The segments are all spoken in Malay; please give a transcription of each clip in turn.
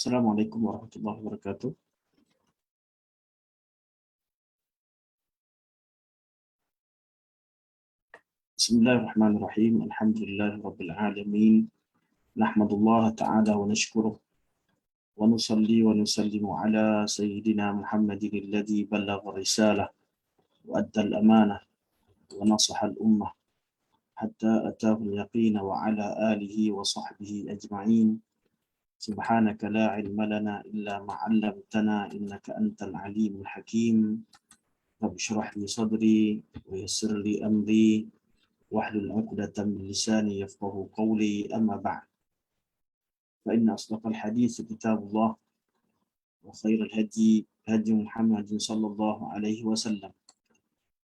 Assalamualaikum warahmatullahi wabarakatuh. Bismillahirrahmanirrahim. Alhamdulillahirabbil alamin. Nahmadullah ta'ala wa nashkuruh wa nusalli wa nusallimu ala sayyidina Muhammadin alladhi ballagha risalah wa adda al-amanah wa nasaha al-ummah hatta atahu al-yaqin wa ala alihi wa sahbihi ajma'in. Subhanaka la ilma lana illa ma 'allamtana innaka antal alimul hakim. Rabbi shrah li sadri wa yassir li amri wahlul 'uqdatam min lisani yafqahu qawli, amma ba'd. Fa inna asdaqal hadits kitabullah wa khairal hadi hadi Muhammadin sallallahu alaihi wasallam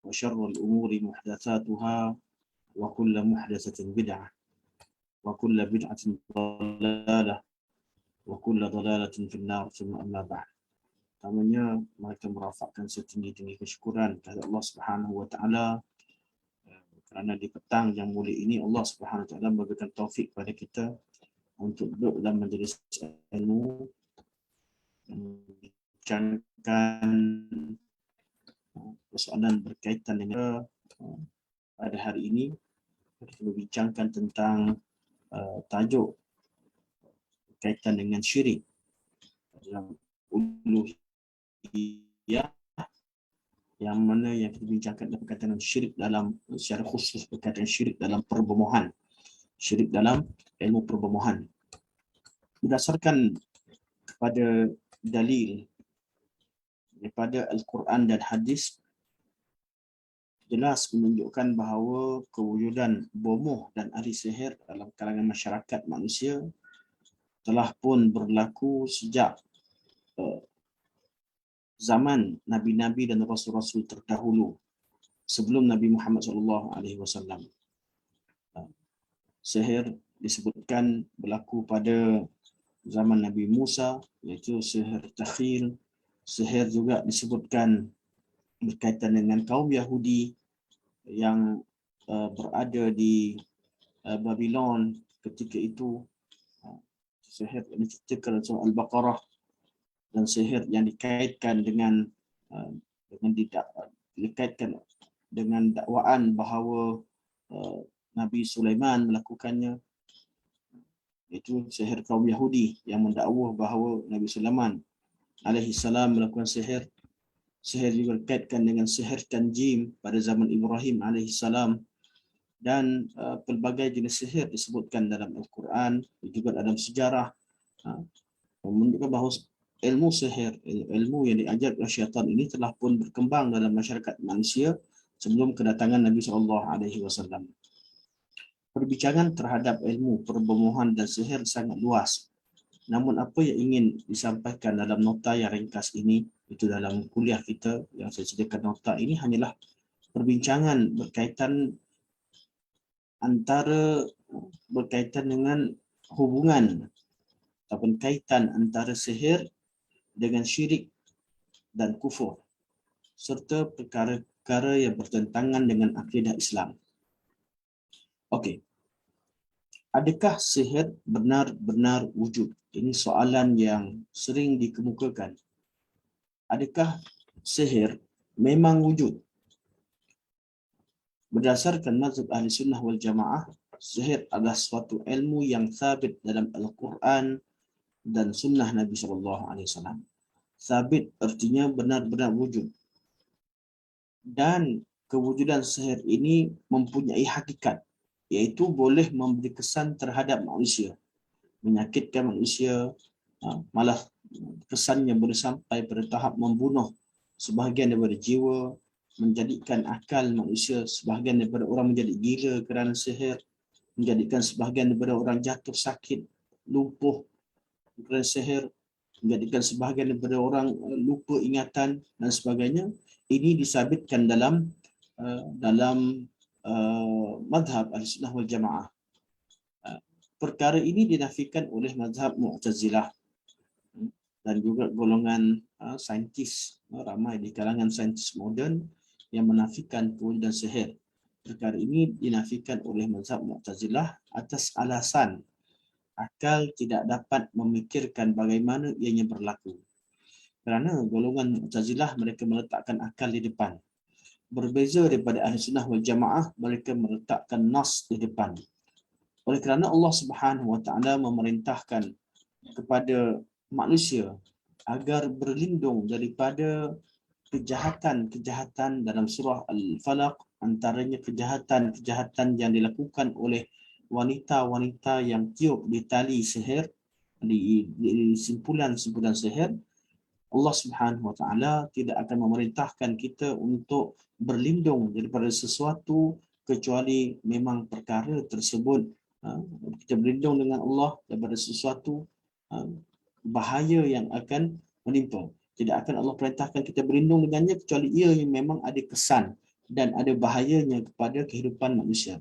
wa syarrul umuri muhdatsatuha wa kullu muhdatsatin bid'ah wa kullu bid'atin dhalalah wa kullu dhalalatin finnar, thumma amma ba'd. Pertamanya, mereka merafakkan setinggi-tinggi kesyukuran kepada Allah Subhanahu wa taala kerana di petang yang mulia ini Allah Subhanahu wa taala memberikan taufik kepada kita untuk duduk dalam majlis ilmu, membincangkan persoalan berkaitan dengan pada hari ini. Kita berbincangkan tentang tajuk berkaitan dengan syirik dalam uluhiyah, yang mana yang kita bincangkan berkaitan dengan syirik dalam, secara khusus berkaitan syirik dalam perbomohan, syirik dalam ilmu perbomohan. Berdasarkan kepada dalil daripada Al-Quran dan Hadis, jelas menunjukkan bahawa kewujudan bomoh dan ahli sihir dalam kalangan masyarakat manusia telah pun berlaku sejak zaman nabi-nabi dan rasul-rasul terdahulu sebelum Nabi Muhammad SAW. Sihir disebutkan berlaku pada zaman Nabi Musa, iaitu sihir takhil. Sihir juga disebutkan berkaitan dengan kaum Yahudi yang berada di Babylon ketika itu. Sihir yang diceritakan dalam surah Al-Baqarah, dan sihir yang dikaitkan dengan dikaitkan dengan dakwaan bahawa Nabi Sulaiman melakukannya, itu sihir kaum Yahudi yang mendakwah bahawa Nabi Sulaiman alaihi salam melakukan sihir. Sihir juga dikaitkan dengan sihir tanjim pada zaman Ibrahim alaihi salam, dan pelbagai jenis sihir disebutkan dalam Al-Quran, juga dalam sejarah, menunjukkan bahawa ilmu sihir, ilmu yang diajar oleh syaitan ini telah pun berkembang dalam masyarakat manusia sebelum kedatangan Nabi SAW. Perbincangan terhadap ilmu perbomohan dan sihir sangat luas. Namun apa yang ingin disampaikan dalam nota yang ringkas ini, itu dalam kuliah kita yang saya sediakan nota ini, hanyalah perbincangan berkaitan dengan hubungan ataupun kaitan antara sihir dengan syirik dan kufur, serta perkara-perkara yang bertentangan dengan akidah Islam. Okey. Adakah sihir benar-benar wujud? Ini soalan yang sering dikemukakan. Adakah sihir memang wujud? Berdasarkan mazhab Ahli Sunnah wal Jamaah, sihir adalah suatu ilmu yang sabit dalam Al-Quran dan Sunnah Nabi SAW. Sabit artinya benar-benar wujud. Dan kewujudan sihir ini mempunyai hakikat, iaitu boleh memberi kesan terhadap manusia, menyakitkan manusia, malah kesannya boleh sampai pada tahap membunuh sebahagian daripada jiwa, menjadikan akal manusia, sebahagian daripada orang menjadi gila kerana sihir, menjadikan sebahagian daripada orang jatuh sakit lumpuh kerana sihir, menjadikan sebahagian daripada orang lupa ingatan dan sebagainya. Ini disabitkan dalam mazhab Ahlussunnah wal Jamaah. Perkara ini dinafikan oleh mazhab Mu'tazilah dan juga golongan saintis, ramai di kalangan saintis moden yang menafikan kewujudan sihir. Perkara ini dinafikan oleh mazhab Mu'tazilah atas alasan akal tidak dapat memikirkan bagaimana ianya berlaku. Kerana golongan Mu'tazilah mereka meletakkan akal di depan. Berbeza daripada Ahlussunnah wal Jamaah, mereka meletakkan nas di depan. Oleh kerana Allah Subhanahu wa taala memerintahkan kepada manusia agar berlindung daripada kejahatan-kejahatan dalam surah Al-Falaq, antaranya kejahatan-kejahatan yang dilakukan oleh wanita-wanita yang tiup di tali sihir, di simpulan-simpulan sihir. Allah Subhanahu wa taala tidak akan memerintahkan kita untuk berlindung daripada sesuatu kecuali memang perkara tersebut kita berlindung dengan Allah daripada sesuatu bahaya yang akan menimpa. Tidak akan Allah perintahkan kita berlindung dengannya kecuali ia yang memang ada kesan dan ada bahayanya kepada kehidupan manusia.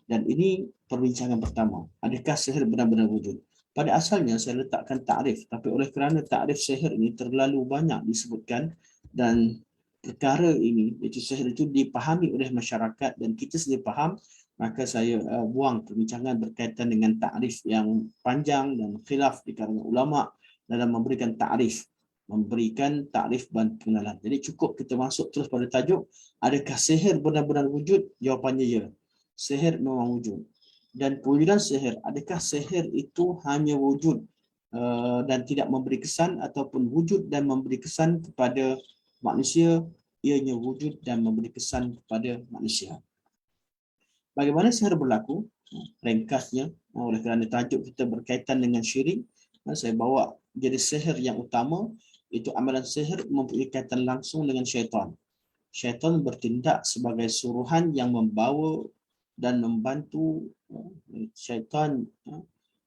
Dan ini perbincangan pertama. Adakah sihir benar-benar wujud? Pada asalnya saya letakkan takrif, tapi oleh kerana takrif sihir ini terlalu banyak disebutkan dan perkara ini, iaitu sihir itu dipahami oleh masyarakat dan kita sendiri faham, maka saya buang perbincangan berkaitan dengan takrif yang panjang dan khilaf di kalangan ulama dalam memberikan takrif dan pengenalan. Jadi cukup kita masuk terus pada tajuk, adakah sihir benar-benar wujud? Jawapannya ya. Sihir memang wujud. Dan pewujudan sihir, adakah sihir itu hanya wujud dan tidak memberi kesan, ataupun wujud dan memberi kesan kepada manusia? Ianya wujud dan memberi kesan kepada manusia. Bagaimana sihir berlaku? Ringkasnya, oleh kerana tajuk kita berkaitan dengan syirik, saya bawa jadi sihir yang utama, itu amalan sihir mempunyai kaitan langsung dengan syaitan. Syaitan bertindak sebagai suruhan yang membawa dan membantu. Syaitan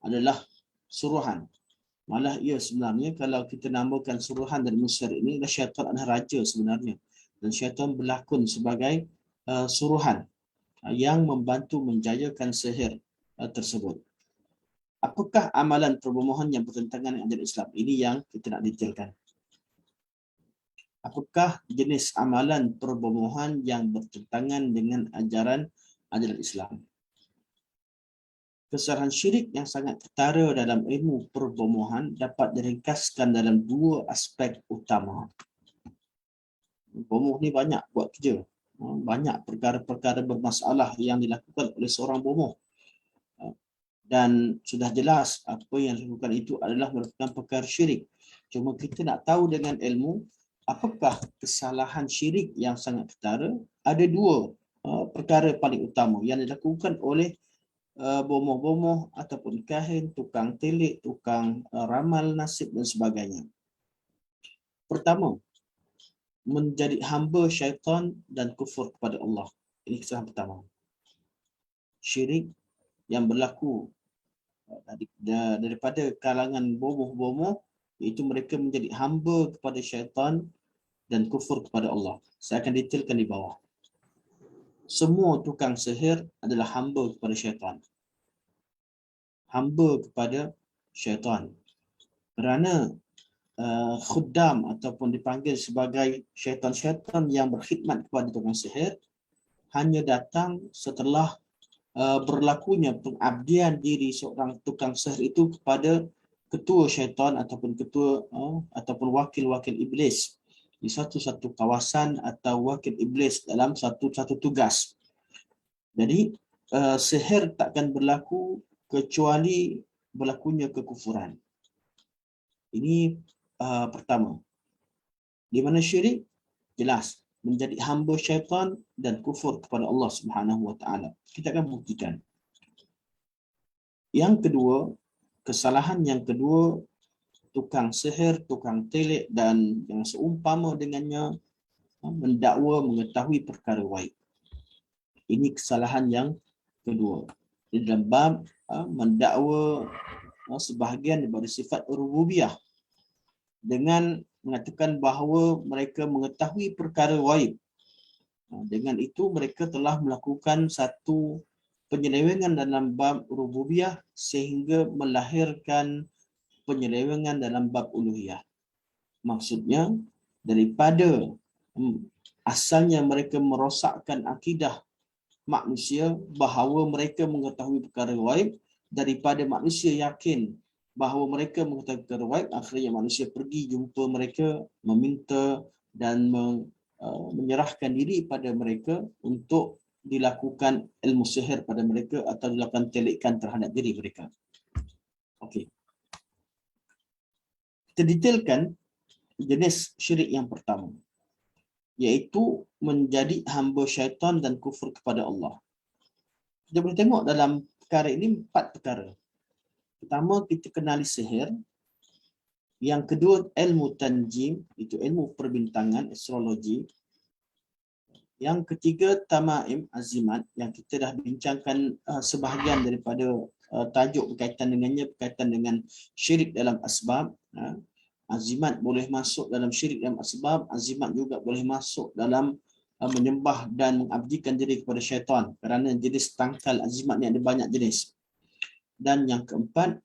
adalah suruhan. Malah ia sebenarnya, kalau kita namakan suruhan dan musir ini, syaitan adalah raja sebenarnya. Dan syaitan berlakon sebagai suruhan yang membantu menjayakan sihir tersebut. Apakah amalan perbomohan yang bertentangan dengan ajaran Islam? Ini yang kita nak detailkan. Apakah jenis amalan perbomohan yang bertentangan dengan ajaran Islam? Kesalahan syirik yang sangat ketara dalam ilmu perbomohan dapat diringkaskan dalam dua aspek utama. Bomoh ni banyak buat kerja. Banyak perkara-perkara bermasalah yang dilakukan oleh seorang bomoh. Dan sudah jelas apa yang dilakukan itu adalah merupakan perkara syirik. Cuma kita nak tahu dengan ilmu, apakah kesalahan syirik yang sangat ketara? Ada dua perkara paling utama yang dilakukan oleh bomoh-bomoh ataupun kahin, tukang telik, tukang ramal nasib dan sebagainya. Pertama, menjadi hamba syaitan dan kufur kepada Allah. Ini kesalahan pertama. Syirik yang berlaku daripada kalangan bomoh-bomoh, iaitu mereka menjadi hamba kepada syaitan dan kufur kepada Allah. Saya akan detailkan di bawah. Semua tukang sihir adalah hamba kepada syaitan. Hamba kepada syaitan. Kerana khuddam ataupun dipanggil sebagai syaitan-syaitan yang berkhidmat kepada tukang sihir hanya datang setelah berlakunya pengabdian diri seorang tukang sihir itu kepada ketua syaitan ataupun ataupun wakil-wakil iblis di satu-satu kawasan atau wakil iblis dalam satu tugas. Jadi sihir takkan berlaku kecuali berlakunya kekufuran. Ini pertama. Di mana syirik? Jelas. Menjadi hamba syaitan dan kufur kepada Allah Subhanahu wa taala. Kita akan buktikan. Yang kedua, kesalahan yang kedua, tukang sihir, tukang telik dan yang seumpama dengannya mendakwa mengetahui perkara gaib. Ini kesalahan yang kedua. Di dalam bab mendakwa sebahagian daripada sifat rububiyah dengan mengatakan bahawa mereka mengetahui perkara ghaib. Dengan itu mereka telah melakukan satu penyelewengan dalam bab rububiyah sehingga melahirkan penyelewengan dalam bab uluhiyah. Maksudnya daripada asalnya mereka merosakkan akidah manusia bahawa mereka mengetahui perkara ghaib, daripada manusia yakin bahawa mereka mengetahui perkara ghaib, akhirnya manusia pergi jumpa mereka, meminta dan menyerahkan diri pada mereka untuk dilakukan ilmu sihir pada mereka atau dilakukan telikan terhadap diri mereka. Okey. Kita detailkan jenis syirik yang pertama, iaitu menjadi hamba syaitan dan kufur kepada Allah. Kita boleh tengok dalam perkara ini 4 perkara. Pertama, kita kenali sihir. Yang kedua, ilmu tanjim, itu ilmu perbintangan, astrologi. Yang ketiga, tamaim, azimat, yang kita dah bincangkan sebahagian daripada tajuk berkaitan dengannya, berkaitan dengan syirik dalam asbab. Azimat boleh masuk dalam syirik dalam asbab, azimat juga boleh masuk dalam menyembah dan mengabdikan diri kepada syaitan, kerana jenis tangkal azimat ni ada banyak jenis. Dan yang keempat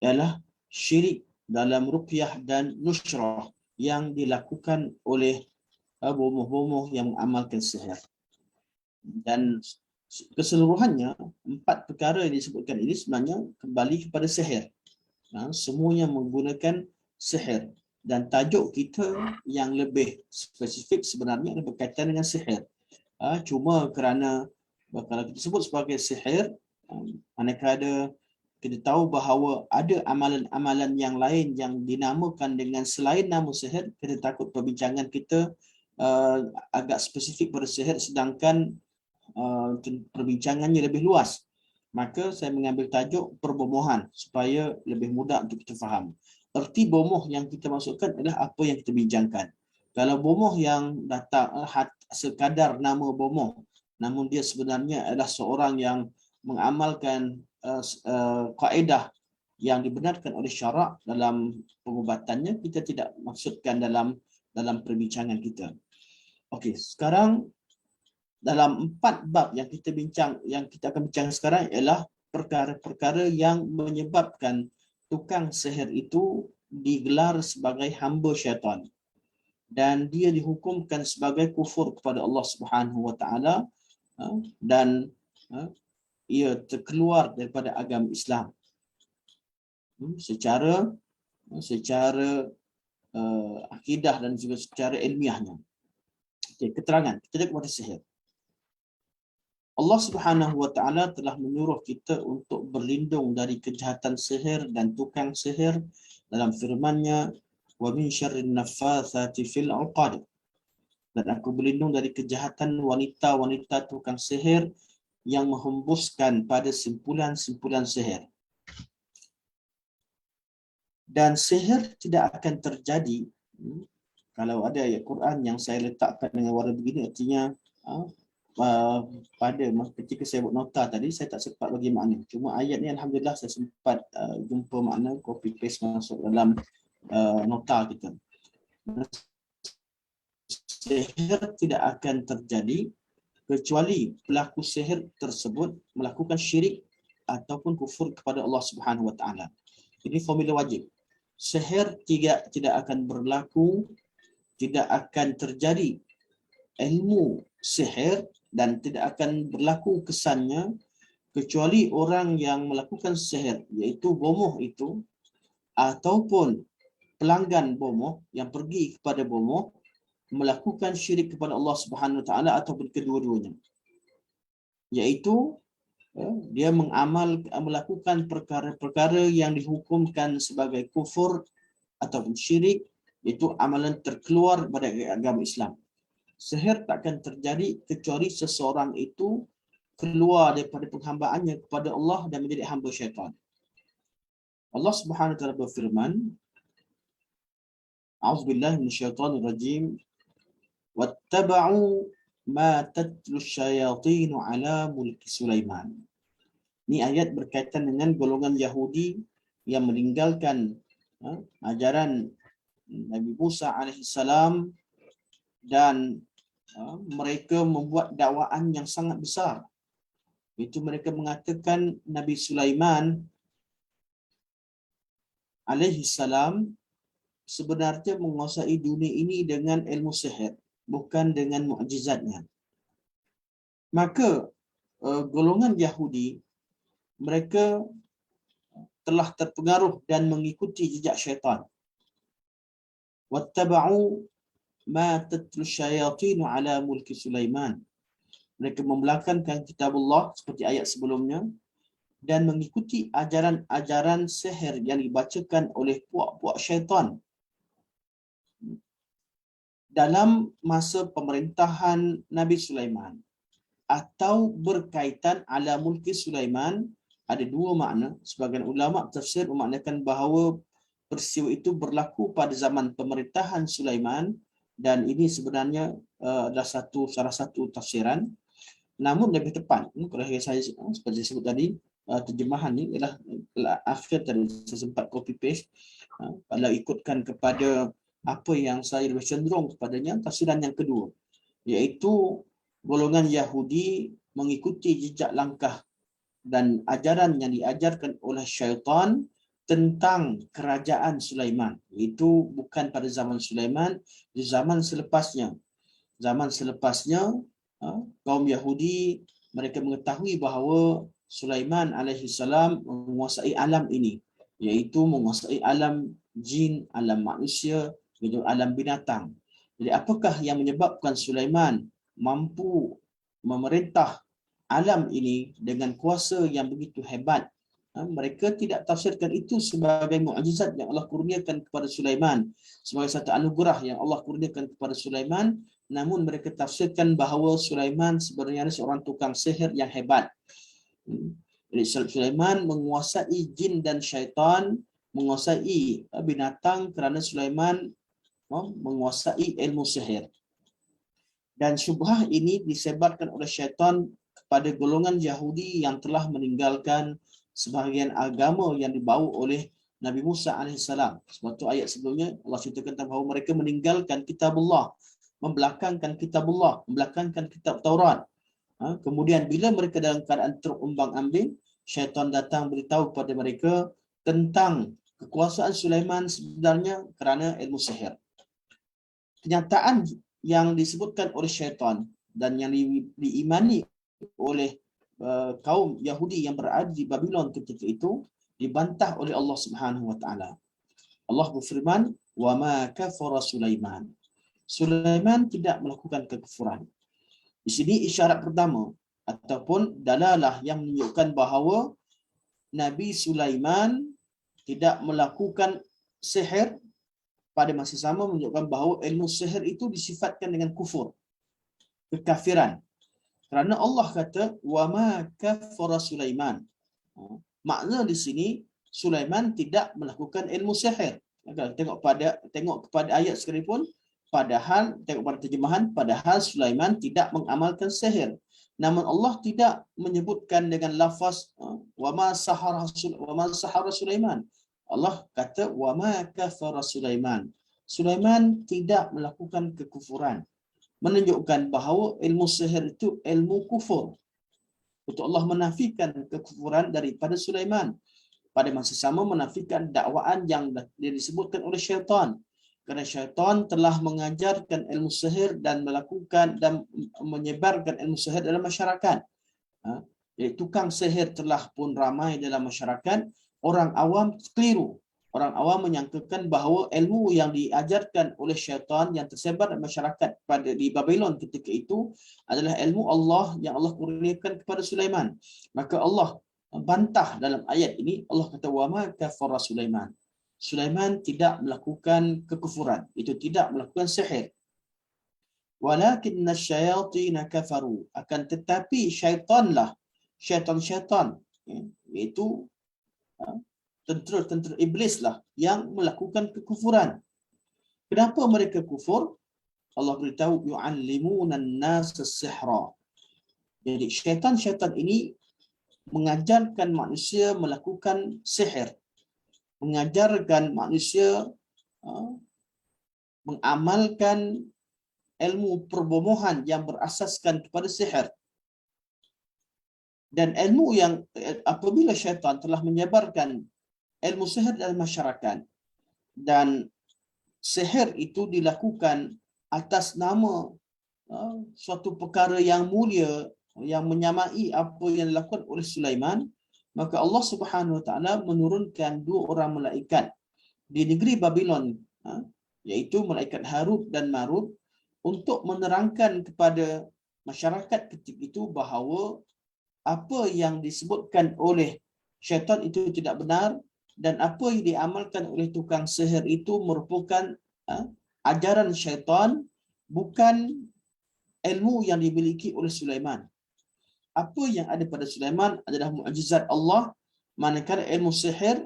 ialah syirik dalam ruqyah dan nushrah yang dilakukan oleh bomoh-bomoh yang mengamalkan sihir. Dan keseluruhannya 4 perkara yang disebutkan ini sebenarnya kembali kepada sihir. Semuanya menggunakan sihir. Dan tajuk kita yang lebih spesifik sebenarnya adalah berkaitan dengan sihir. Cuma kerana kalau kita sebut sebagai sihir, manakala kita tahu bahawa ada amalan-amalan yang lain yang dinamakan dengan selain nama sihir, kita takut perbincangan kita agak spesifik pada sihir, sedangkan perbincangannya lebih luas. Maka saya mengambil tajuk perbomohan supaya lebih mudah untuk kita faham. Erti bomoh yang kita masukkan adalah apa yang kita bincangkan. Kalau bomoh yang datang sekadar nama bomoh, namun dia sebenarnya adalah seorang yang mengamalkan kaedah yang dibenarkan oleh syarak dalam pengubatannya, kita tidak maksudkan dalam perbincangan kita. Okey, sekarang dalam 4 bab yang kita akan bincang sekarang ialah perkara-perkara yang menyebabkan tukang sihir itu digelar sebagai hamba syaitan dan dia dihukumkan sebagai kufur kepada Allah Subhanahu Wa Taala dan ia terkeluar daripada agama Islam secara akidah dan juga secara ilmiahnya. Okey, keterangan kita lihat kepada sihir. Allah Subhanahu Wa Taala telah menyuruh kita untuk berlindung dari kejahatan sihir dan tukang sihir dalam firman-Nya, wa min syarrin naffatsati fil 'uqad. Dan aku berlindung dari kejahatan wanita-wanita tukang sihir yang menghembuskan pada simpulan-simpulan sihir. Dan sihir tidak akan terjadi kalau ada ayat Quran yang saya letakkan dengan warna begini, artinya pada ketika saya buat nota tadi saya tak sempat bagi makna. Cuma ayat ni alhamdulillah saya sempat jumpa makna, copy paste masuk dalam nota kita. Sihir tidak akan terjadi kecuali pelaku sihir tersebut melakukan syirik ataupun kufur kepada Allah Subhanahu Wa Taala. Ini formula wajib. Sihir tidak akan berlaku, tidak akan terjadi ilmu sihir dan tidak akan berlaku kesannya kecuali orang yang melakukan sihir, iaitu bomoh itu ataupun pelanggan bomoh yang pergi kepada bomoh melakukan syirik kepada Allah Subhanahu Wa Taala ataupun kedua-duanya, iaitu dia melakukan perkara-perkara yang dihukumkan sebagai kufur ataupun syirik, iaitu amalan terkeluar dari agama Islam. Sihir takkan terjadi kecuali seseorang itu keluar daripada penghambaannya kepada Allah dan menjadi hamba syaitan. Allah Subhanahu Wa Taala berfirman, A'udzubillahi minasyaitonir rajim. Wattaba'u ma tatlu syayatin ala mulki Sulaiman. Ini ayat berkaitan dengan golongan Yahudi yang meninggalkan ajaran Nabi Musa alaihissalam dan mereka membuat dakwaan yang sangat besar. Itu mereka mengatakan Nabi Sulaiman alaihissalam sebenarnya menguasai dunia ini dengan ilmu sihir, bukan dengan mukjizatnya. Maka golongan Yahudi mereka telah terpengaruh dan mengikuti jejak syaitan. Wattaba'u ma tatlu syayatin ala mulki Sulaiman. Mereka membelakangkan kitabullah seperti ayat sebelumnya dan mengikuti ajaran-ajaran sihir yang dibacakan oleh puak-puak syaitan dalam masa pemerintahan Nabi Sulaiman, atau berkaitan ala mulki Sulaiman. Ada dua makna. Sebagian ulama tafsir memaknakan bahawa peristiwa itu berlaku pada zaman pemerintahan Sulaiman, dan ini sebenarnya adalah salah satu tafsiran. Namun lebih tepat, kalau saya seperti sebut tadi, terjemahan ini ialah akhir tadi saya sempat copy paste. Kalau ikutkan kepada apa yang saya lebih cenderung kepadanya, tafsiran yang kedua, iaitu golongan Yahudi mengikuti jejak langkah dan ajaran yang diajarkan oleh syaitan tentang kerajaan Sulaiman. Itu bukan pada zaman Sulaiman, di zaman selepasnya. Zaman selepasnya, kaum Yahudi mereka mengetahui bahawa Sulaiman alaihissalam menguasai alam ini, iaitu menguasai alam jin, alam manusia, alam binatang. Jadi apakah yang menyebabkan Sulaiman mampu memerintah alam ini dengan kuasa yang begitu hebat? Mereka tidak tafsirkan itu sebagai mukjizat yang Allah kurniakan kepada Sulaiman, sebagai satu anugerah yang Allah kurniakan kepada Sulaiman. Namun mereka tafsirkan bahawa Sulaiman sebenarnya seorang tukang sihir yang hebat. Jadi Sulaiman menguasai jin dan syaitan, menguasai binatang, kerana Sulaiman menguasai ilmu sihir. Dan syubhah ini disebarkan oleh syaitan kepada golongan Yahudi yang telah meninggalkan sebahagian agama yang dibawa oleh Nabi Musa alaihissalam. Sebab itu ayat sebelumnya Allah ceritakan bahawa mereka meninggalkan kitabullah, membelakangkan kitabullah, membelakangkan kitab Taurat. Kemudian bila mereka dalam keadaan terumbang-ambing, syaitan datang beritahu kepada mereka tentang kekuasaan Sulaiman sebenarnya kerana ilmu sihir. Kenyataan yang disebutkan oleh syaitan dan yang diimani oleh kaum Yahudi yang berada di Babylon ketika itu dibantah oleh Allah Subhanahu wa taala. Allah berfirman, "Wa ma kafara Sulaiman." Sulaiman tidak melakukan kekufuran. Di sini isyarat pertama ataupun dalalah yang menunjukkan bahawa Nabi Sulaiman tidak melakukan sihir, pada masa sama menunjukkan bahawa ilmu sihir itu disifatkan dengan kufur, kekafiran. Kerana Allah kata wa ma kafara Sulaiman. Makna di sini Sulaiman tidak melakukan ilmu sihir. Tengok kepada ayat sekalipun, padahal tengok pada terjemahan, padahal Sulaiman tidak mengamalkan sihir. Namun Allah tidak menyebutkan dengan lafaz wa ma sahara Sulaiman. Allah kata wa ma kafara Sulaiman. Sulaiman tidak melakukan kekufuran, menunjukkan bahawa ilmu sihir itu ilmu kufur. Untuk Allah menafikan kekufuran daripada Sulaiman, pada masa sama menafikan dakwaan yang disebutkan oleh syaitan. Kerana syaitan telah mengajarkan ilmu sihir dan melakukan dan menyebarkan ilmu sihir dalam masyarakat. Jadi tukang sihir telah pun ramai dalam masyarakat. Orang awam keliru. Orang awam menyangkakan bahawa ilmu yang diajarkan oleh syaitan yang tersebar di masyarakat di Babylon ketika itu adalah ilmu Allah yang Allah kurniakan kepada Sulaiman. Maka Allah bantah dalam ayat ini. Allah kata wa ma kafara Sulaiman. Sulaiman tidak melakukan kekufuran, itu tidak melakukan sihir. Walakinna syayatina kafaru, akan tetapi syaitanlah, syaitan-syaitan, iaitu tentera-tentera iblislah yang melakukan kekufuran. Kenapa mereka kufur? Allah beritahu yu'allimuna an-nas as-sihra. Jadi syaitan-syaitan ini mengajarkan manusia melakukan sihir, mengajarkan manusia mengamalkan ilmu perbomohan yang berasaskan kepada sihir. Dan ilmu yang apabila syaitan telah menyebarkan ilmu sihir dalam masyarakat dan sihir itu dilakukan atas nama suatu perkara yang mulia yang menyamai apa yang dilakukan oleh Sulaiman, maka Allah Subhanahu Wa Taala menurunkan 2 orang malaikat di negeri Babylon, iaitu malaikat Harut dan Marut, untuk menerangkan kepada masyarakat ketika itu bahawa apa yang disebutkan oleh syaitan itu tidak benar dan apa yang diamalkan oleh tukang sihir itu merupakan ajaran syaitan, bukan ilmu yang dimiliki oleh Sulaiman. Apa yang ada pada Sulaiman adalah mukjizat Allah, manakala ilmu sihir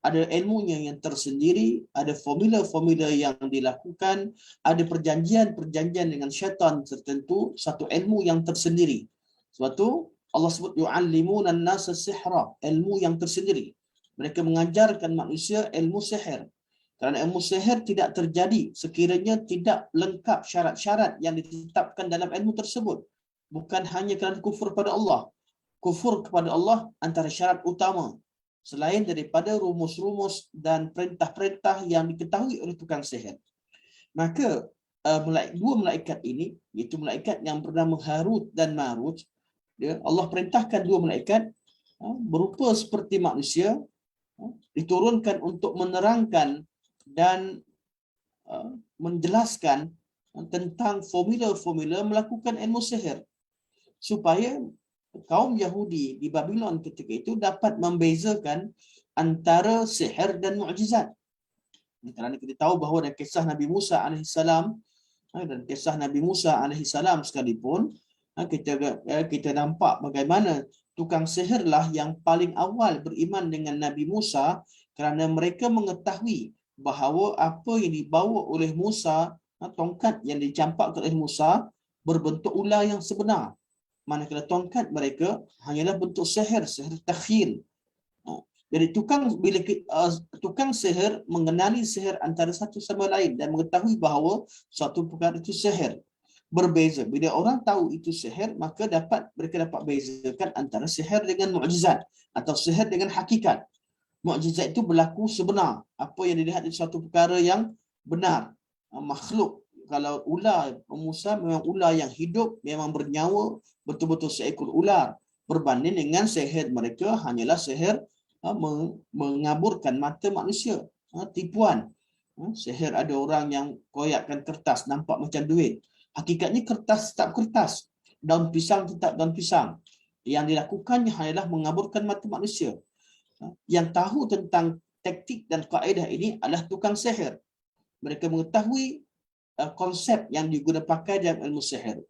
ada ilmunya yang tersendiri, ada formula-formula yang dilakukan, ada perjanjian-perjanjian dengan syaitan tertentu, satu ilmu yang tersendiri. Sebab tu Allah sebut yu'allimuna an-nasa sihra, ilmu yang tersendiri. Mereka mengajarkan manusia ilmu sihir. Kerana ilmu sihir tidak terjadi sekiranya tidak lengkap syarat-syarat yang ditetapkan dalam ilmu tersebut. Bukan hanya kerana kufur pada Allah. Kufur kepada Allah antara syarat utama, selain daripada rumus-rumus dan perintah-perintah yang diketahui oleh tukang sihir. Maka 2 malaikat ini, iaitu malaikat yang bernama Harut dan Marut, Allah perintahkan 2 malaikat berupa seperti manusia, diturunkan untuk menerangkan dan menjelaskan tentang formula-formula melakukan ilmu sihir, supaya kaum Yahudi di Babylon ketika itu dapat membezakan antara sihir dan mukjizat. Kerana kita tahu bahawa dalam kisah Nabi Musa alaihissalam dan kisah Nabi Musa alaihissalam sekalipun, kita nampak bagaimana tukang sihirlah yang paling awal beriman dengan Nabi Musa, kerana mereka mengetahui bahawa apa yang dibawa oleh Musa, tongkat yang dicampakkan oleh Musa, berbentuk ular yang sebenar. Manakala tongkat mereka hanyalah bentuk sihir, sihir takhil. Jadi bila tukang sihir mengenali sihir antara satu sama lain dan mengetahui bahawa suatu perkara itu sihir, berbeza. Bila orang tahu itu sihir, maka mereka dapat bezakan antara sihir dengan mukjizat atau sihir dengan hakikat. Mukjizat itu berlaku sebenar, apa yang dilihat itu suatu perkara yang benar, makhluk. Kalau ular Musa memang ular yang hidup, memang bernyawa, betul-betul seekor ular, berbanding dengan sihir mereka hanyalah sihir mengaburkan mata manusia, tipuan. Sihir ada orang yang koyakkan kertas nampak macam duit, hakikatnya kertas tetap kertas, daun pisang tetap daun pisang. Yang dilakukannya hanyalah mengaburkan mata manusia. Yang tahu tentang taktik dan kaedah ini adalah tukang sihir. Mereka mengetahui konsep yang digunakan pakai dalam ilmu sihir.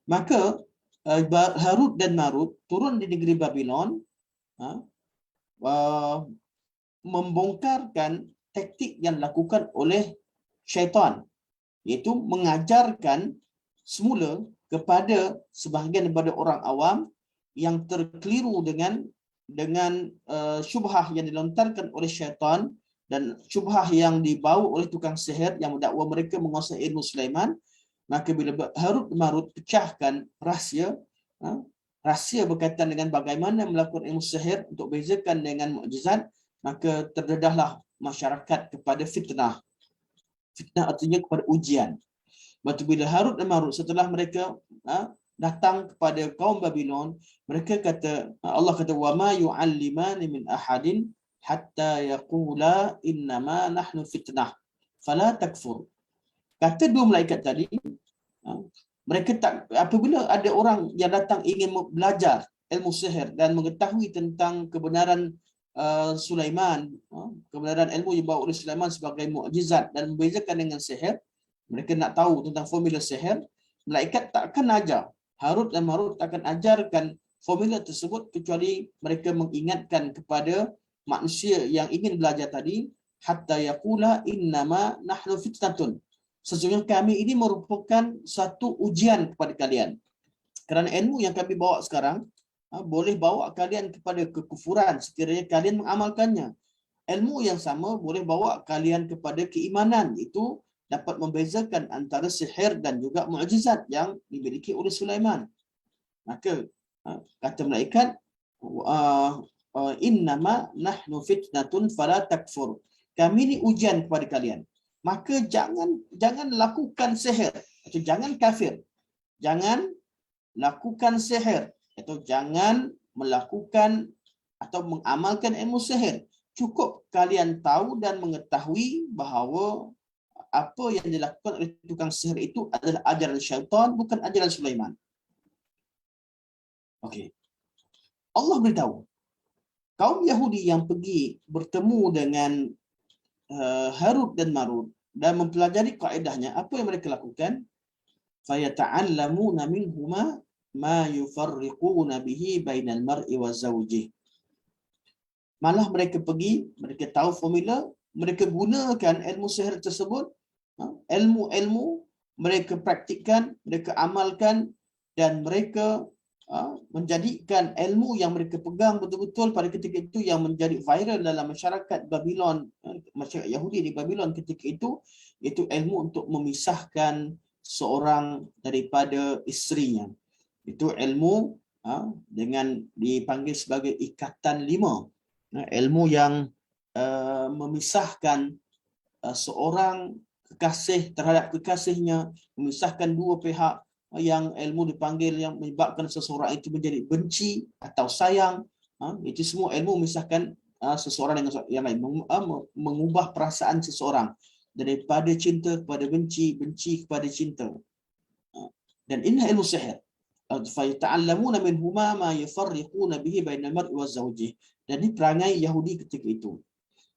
Maka Harut dan Marut turun di negeri Babylon, membongkarkan taktik yang dilakukan oleh syaitan, iaitu mengajarkan semula kepada sebahagian daripada orang awam yang terkeliru dengan syubhah yang dilontarkan oleh syaitan dan syubhah yang dibawa oleh tukang sihir yang mendakwa mereka menguasai ilmu Sulaiman. Maka bila Harut Marut pecahkan rahsia berkaitan dengan bagaimana melakukan ilmu sihir untuk bezakan dengan mukjizat, maka terdedahlah masyarakat kepada fitnah. Fitnah artinya kepada ujian. Waktu bila Harut dan Marut setelah mereka datang kepada kaum Babylon, mereka kata, Allah kata, wa ma yu'allimani min ahadin hatta yaqula innama nahnu fitnah fala takfur. Kata 2 malaikat tadi, mereka tak, apabila ada orang yang datang ingin belajar ilmu sihir dan mengetahui tentang kebenaran Sulaiman, kebenaran ilmu yang dibawa oleh Sulaiman sebagai mukjizat dan membezakan dengan sihir, mereka nak tahu tentang formula sihir, malaikat takkan ajar, Harut dan Marut takkan ajarkan formula tersebut kecuali mereka mengingatkan kepada manusia yang ingin belajar tadi, hatta yaqula innama nahnu fitnatun, sesungguhnya kami ini merupakan satu ujian kepada kalian. Kerana ilmu yang kami bawa sekarang boleh bawa kalian kepada kekufuran sekiranya kalian mengamalkannya. Ilmu yang sama boleh bawa kalian kepada keimanan. Itu dapat membezakan antara sihir dan juga mukjizat yang dimiliki oleh Sulaiman. Maka kata malaikat, innama nahnu fitnatun fala takfur. Kami ni ujian kepada kalian. Maka jangan lakukan sihir atau jangan kafir. Jangan lakukan sihir atau jangan melakukan atau mengamalkan ilmu sihir. Cukup kalian tahu dan mengetahui bahawa apa yang dilakukan oleh tukang sihir itu adalah ajaran syaitan, bukan ajaran Sulaiman. Okey. Allah beritahu kaum Yahudi yang pergi bertemu dengan Harut dan Marut dan mempelajari kaedahnya, apa yang mereka lakukan? Fayata'allamuna minhuma ma yufarriquna bihi bainal mar'i wa zawjih. Malah mereka pergi, mereka tahu formula, mereka gunakan ilmu sihir tersebut, ilmu-ilmu mereka praktikkan, mereka amalkan, dan mereka menjadikan ilmu yang mereka pegang betul-betul pada ketika itu yang menjadi viral dalam masyarakat Babylon, masyarakat Yahudi di Babylon ketika itu, iaitu ilmu untuk memisahkan seorang daripada isterinya. Itu ilmu dengan dipanggil sebagai ikatan 5. Ilmu yang memisahkan seorang kekasih terhadap kekasihnya, memisahkan dua pihak, yang ilmu dipanggil yang menyebabkan seseorang itu menjadi benci atau sayang. Itu semua ilmu memisahkan seseorang dengan yang lain, mengubah perasaan seseorang daripada cinta kepada benci, benci kepada cinta. Dan ini ilmu sihir. فَيَتَعَلَّمُونَ مِنْهُمَا مَا يُفَرِّقُونَ بِهِ بَيْنَ الْمَرْءِ وَزَوْجِهِ. Dan ini perangai Yahudi ketika itu.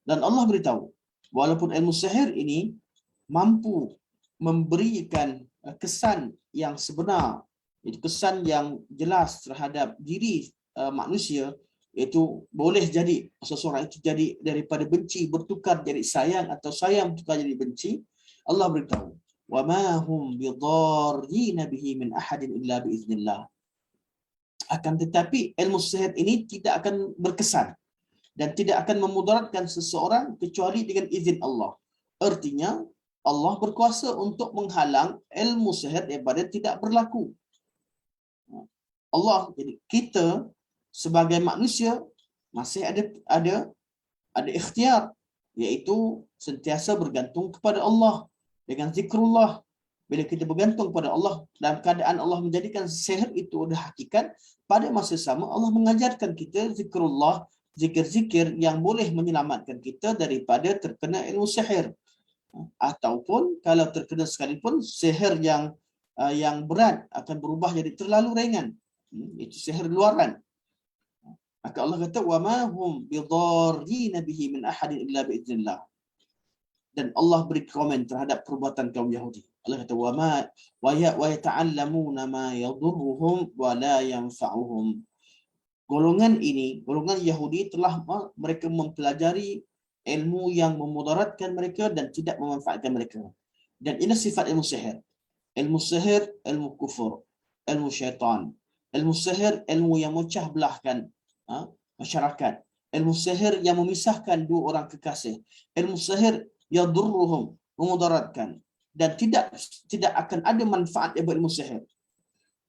Dan Allah beritahu, walaupun ilmu sihir ini mampu memberikan kesan yang sebenar, itu kesan yang jelas terhadap diri manusia, iaitu boleh jadi seseorang itu jadi daripada benci bertukar jadi sayang atau sayang bertukar jadi benci. Allah beritahu, wa ma hum bidarrin bihi min ahadin illa biiznillah. Akan tetapi ilmu sihir ini tidak akan berkesan dan tidak akan memudaratkan seseorang kecuali dengan izin Allah. Artinya Allah berkuasa untuk menghalang ilmu sihir daripada tidak berlaku. Allah, jadi kita sebagai manusia masih ada ikhtiar, iaitu sentiasa bergantung kepada Allah dengan zikrullah. Bila kita bergantung kepada Allah dalam keadaan Allah menjadikan sihir itu ada hakikat, pada masa sama Allah mengajarkan kita zikrullah, zikir-zikir yang boleh menyelamatkan kita daripada terkena ilmu sihir. Ataupun kalau terkena sekalipun, sihir yang berat akan berubah jadi terlalu ringan. Itu sihir luaran. Maka Allah kata, wa ma hum bidarrin bihi min ahadin illa biiznillah. Dan Allah beri komen terhadap perbuatan kaum Yahudi. Allah kata, wa yata'allamuna ma yadurruhum wa la yanfa'uhum. Golongan ini, golongan Yahudi telah mereka mempelajari ilmu yang memudaratkan mereka dan tidak memanfaatkan mereka. Dan ini sifat ilmu sihir. Ilmu sihir, ilmu kufur, ilmu syaitan. Ilmu sihir, ilmu yang memecah belahkan masyarakat. Ilmu sihir yang memisahkan dua orang kekasih. Ilmu sihir yadurruhum, memudaratkan, dan tidak akan ada manfaat daripada ilmu sihir.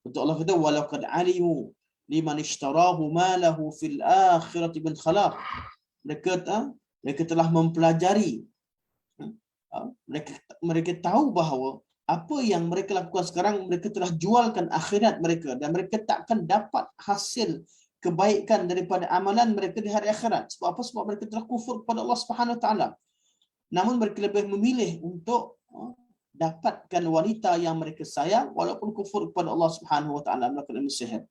Untuk Allah kata, walau qad alimu liman ishtarahu ma lahu fil akhirati min khalaq. Mereka telah mempelajari, mereka tahu bahawa apa yang mereka lakukan sekarang, mereka telah jualkan akhirat mereka dan mereka tak akan dapat hasil kebaikan daripada amalan mereka di hari akhirat. Sebab apa? Sebab mereka telah kufur kepada Allah Subhanahu Wa Taala. Namun mereka lebih memilih untuk dapatkan wanita yang mereka sayang walaupun kufur kepada Allah Subhanahu Wa Taala melakukan ilmu sihir.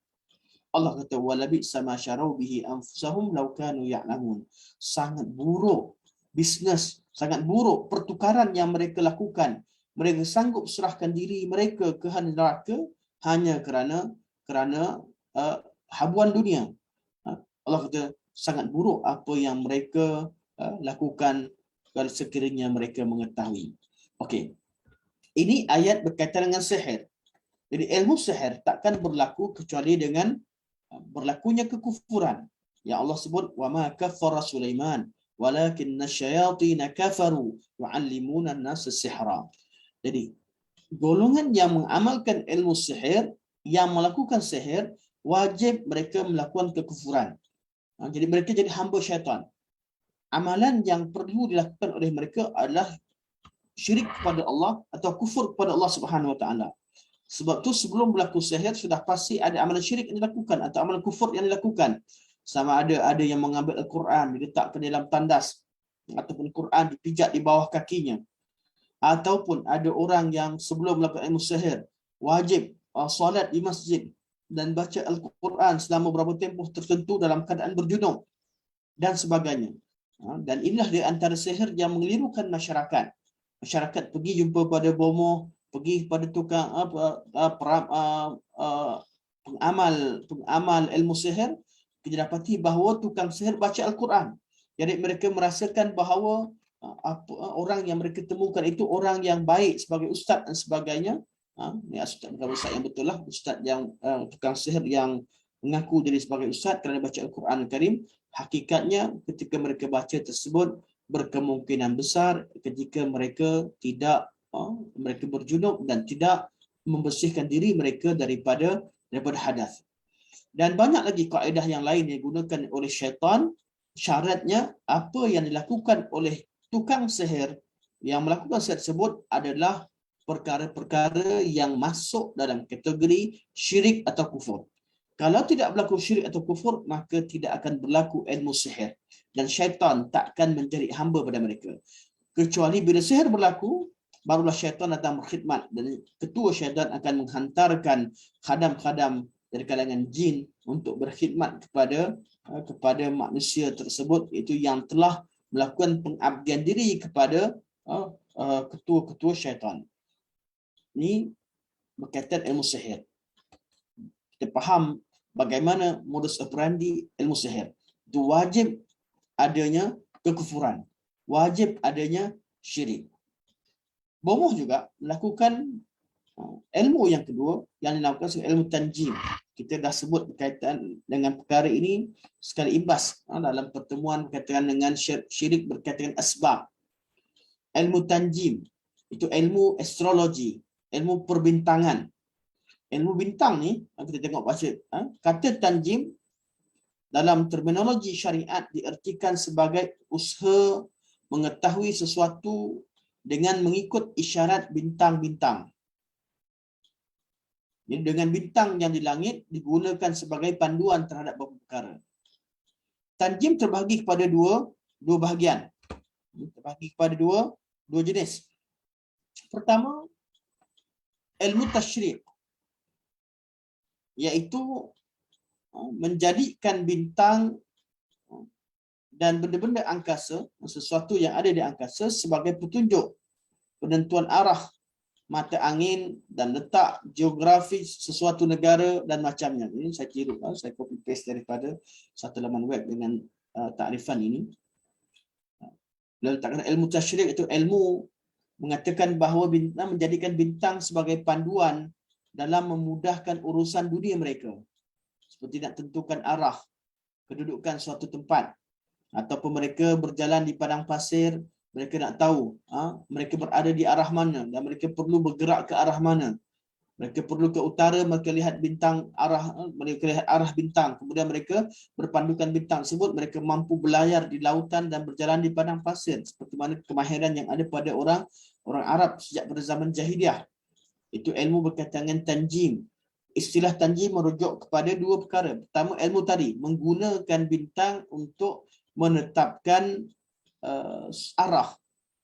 Allah kata, walabi sama syarau bihi anfusahum law kanu ya'lamun. Sangat buruk bisnes, sangat buruk pertukaran yang mereka lakukan. Mereka sanggup serahkan diri mereka ke neraka hanya kerana habuan dunia. Allah kata, sangat buruk apa yang mereka lakukan kalau sekiranya mereka mengetahui. Okey. Ini ayat berkaitan dengan sihir. Jadi ilmu sihir takkan berlaku kecuali dengan berlakunya kekufuran. Ya Allah sebut wa ma kaffara Sulaiman walakinna syayatin kafaru yu'allimuna an-nasa sihra. Jadi golongan yang mengamalkan ilmu sihir, yang melakukan sihir, wajib mereka melakukan kekufuran. Jadi mereka jadi hamba syaitan. Amalan yang perlu dilakukan oleh mereka adalah syirik kepada Allah atau kufur kepada Allah Subhanahu Wa Taala. Sebab tu sebelum berlaku sihir sudah pasti ada amalan syirik yang dilakukan atau amalan kufur yang dilakukan. Sama ada yang mengambil Al-Quran diletakkan dalam tandas, ataupun Quran dipijak di bawah kakinya, ataupun ada orang yang sebelum melakukan ilmu sihir wajib solat di masjid dan baca Al-Quran selama beberapa tempoh tertentu dalam keadaan berjunub dan sebagainya. Dan inilah di antara sihir yang mengelirukan masyarakat. Masyarakat pergi jumpa pada bomoh, pergi pada tukang pengamal ilmu sihir, kita dapati bahawa tukang sihir baca Al-Quran. Jadi mereka merasakan bahawa orang yang mereka temukan itu orang yang baik sebagai ustaz dan sebagainya. Ini ustaz bukan ustaz yang betul lah, ustaz yang tukang sihir yang mengaku diri sebagai ustaz kerana baca Al-Quran Al-Karim. Hakikatnya ketika mereka baca tersebut, berkemungkinan besar ketika mereka tidak mereka berjunub dan tidak membersihkan diri mereka daripada hadas. Dan banyak lagi kaedah yang lain yang digunakan oleh syaitan. Syaratnya apa yang dilakukan oleh tukang sihir yang melakukan sihir tersebut adalah perkara-perkara yang masuk dalam kategori syirik atau kufur. Kalau tidak berlaku syirik atau kufur, maka tidak akan berlaku ilmu sihir. Dan syaitan takkan menjadi hamba pada mereka. Kecuali bila sihir berlaku, barulah syaitan datang berkhidmat. Dan ketua syaitan akan menghantarkan khadam-khadam dari kalangan jin untuk berkhidmat kepada manusia tersebut, itu yang telah melakukan pengabdian diri kepada ketua-ketua syaitan. Ini berkaitan ilmu sihir. Kita faham bagaimana modus operandi ilmu sihir. Itu wajib adanya kekufuran, wajib adanya syirik. Bomoh juga melakukan ilmu yang kedua yang dinamakan sebagai ilmu tanjim. Kita dah sebut berkaitan dengan perkara ini sekali imbas dalam pertemuan berkaitan dengan syirik berkaitan dengan asbab. Ilmu tanjim itu ilmu astrologi, ilmu perbintangan. Ilmu bintang ni kita tengok baca kata tanjim dalam terminologi syariat diartikan sebagai usaha mengetahui sesuatu dengan mengikut isyarat bintang-bintang. Jadi dengan bintang yang di langit digunakan sebagai panduan terhadap beberapa perkara. Tanjim terbahagi kepada dua bahagian. Terbahagi kepada dua jenis. Pertama, ilmu tasyrik, iaitu menjadikan bintang dan benda-benda angkasa, sesuatu yang ada di angkasa sebagai petunjuk penentuan arah mata angin dan letak geografi sesuatu negara dan macamnya. Ini saya tiru, saya copy paste daripada satu laman web dengan takrifan ini. Lalu takkan ilmu tasyrik itu ilmu mengatakan bahawa bintang menjadikan bintang sebagai panduan dalam memudahkan urusan dunia mereka. Seperti nak tentukan arah kedudukan suatu tempat, ataupun mereka berjalan di padang pasir, mereka nak tahu mereka berada di arah mana dan mereka perlu bergerak ke arah mana. Mereka perlu ke utara, mereka lihat bintang mereka lihat arah bintang, kemudian mereka berpandukan bintang tersebut, mereka mampu berlayar di lautan dan berjalan di padang pasir, seperti mana kemahiran yang ada pada orang Arab sejak pada zaman jahiliah. Itu ilmu berkaitan dengan tanjim. Istilah tanjim merujuk kepada dua perkara. Pertama, ilmu tadi menggunakan bintang untuk menetapkan arah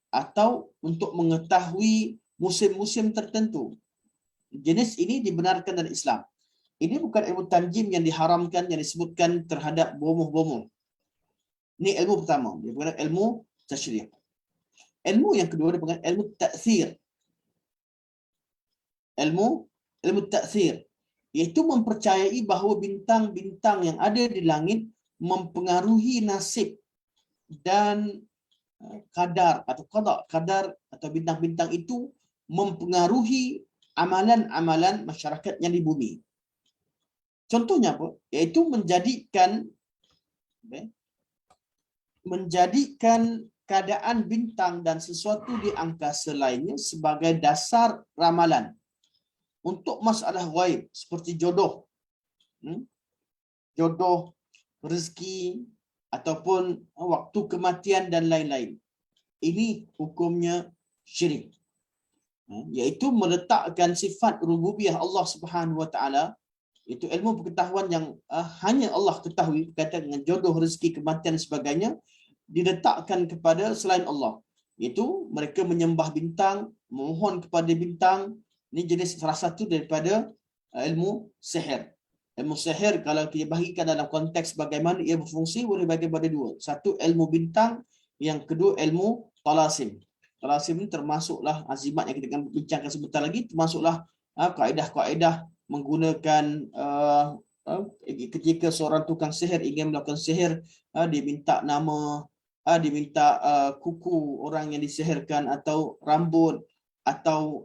atau untuk mengetahui musim-musim tertentu. Jenis ini dibenarkan dalam Islam. Ini bukan ilmu tanjim yang diharamkan, yang disebutkan terhadap bomoh-bomoh. Ini ilmu pertama, dia bukan ilmu tasyrik. Ilmu yang kedua dia bukan ilmu ta'thir. Ilmu ta'thir, iaitu mempercayai bahawa bintang-bintang yang ada di langit mempengaruhi nasib dan kadar atau kadar atau bintang-bintang itu mempengaruhi amalan-amalan masyarakat yang di bumi. Contohnya apa? Iaitu menjadikan keadaan bintang dan sesuatu di angkasa lainnya sebagai dasar ramalan untuk masalah ghaib seperti jodoh, jodoh, rezeki ataupun waktu kematian dan lain-lain. Ini hukumnya syirik, iaitu meletakkan sifat rububiyah Allah Subhanahu Wa Taala, itu ilmu pengetahuan yang hanya Allah ketahui, berkaitan dengan jodoh, rezeki, kematian dan sebagainya, diletakkan kepada selain Allah. Iaitu mereka menyembah bintang, memohon kepada bintang. Ini jenis salah satu daripada ilmu sihir. Ilmu sihir kalau kita bahagikan dalam konteks bagaimana ia berfungsi, boleh bagi pada dua. Satu ilmu bintang, yang kedua ilmu talasim. Talasim ini termasuklah azimat yang kita akan bincangkan sebentar lagi, termasuklah kaedah-kaedah menggunakan ketika seorang tukang sihir ingin melakukan sihir, dia minta nama, dia minta kuku orang yang disihirkan, atau rambut, atau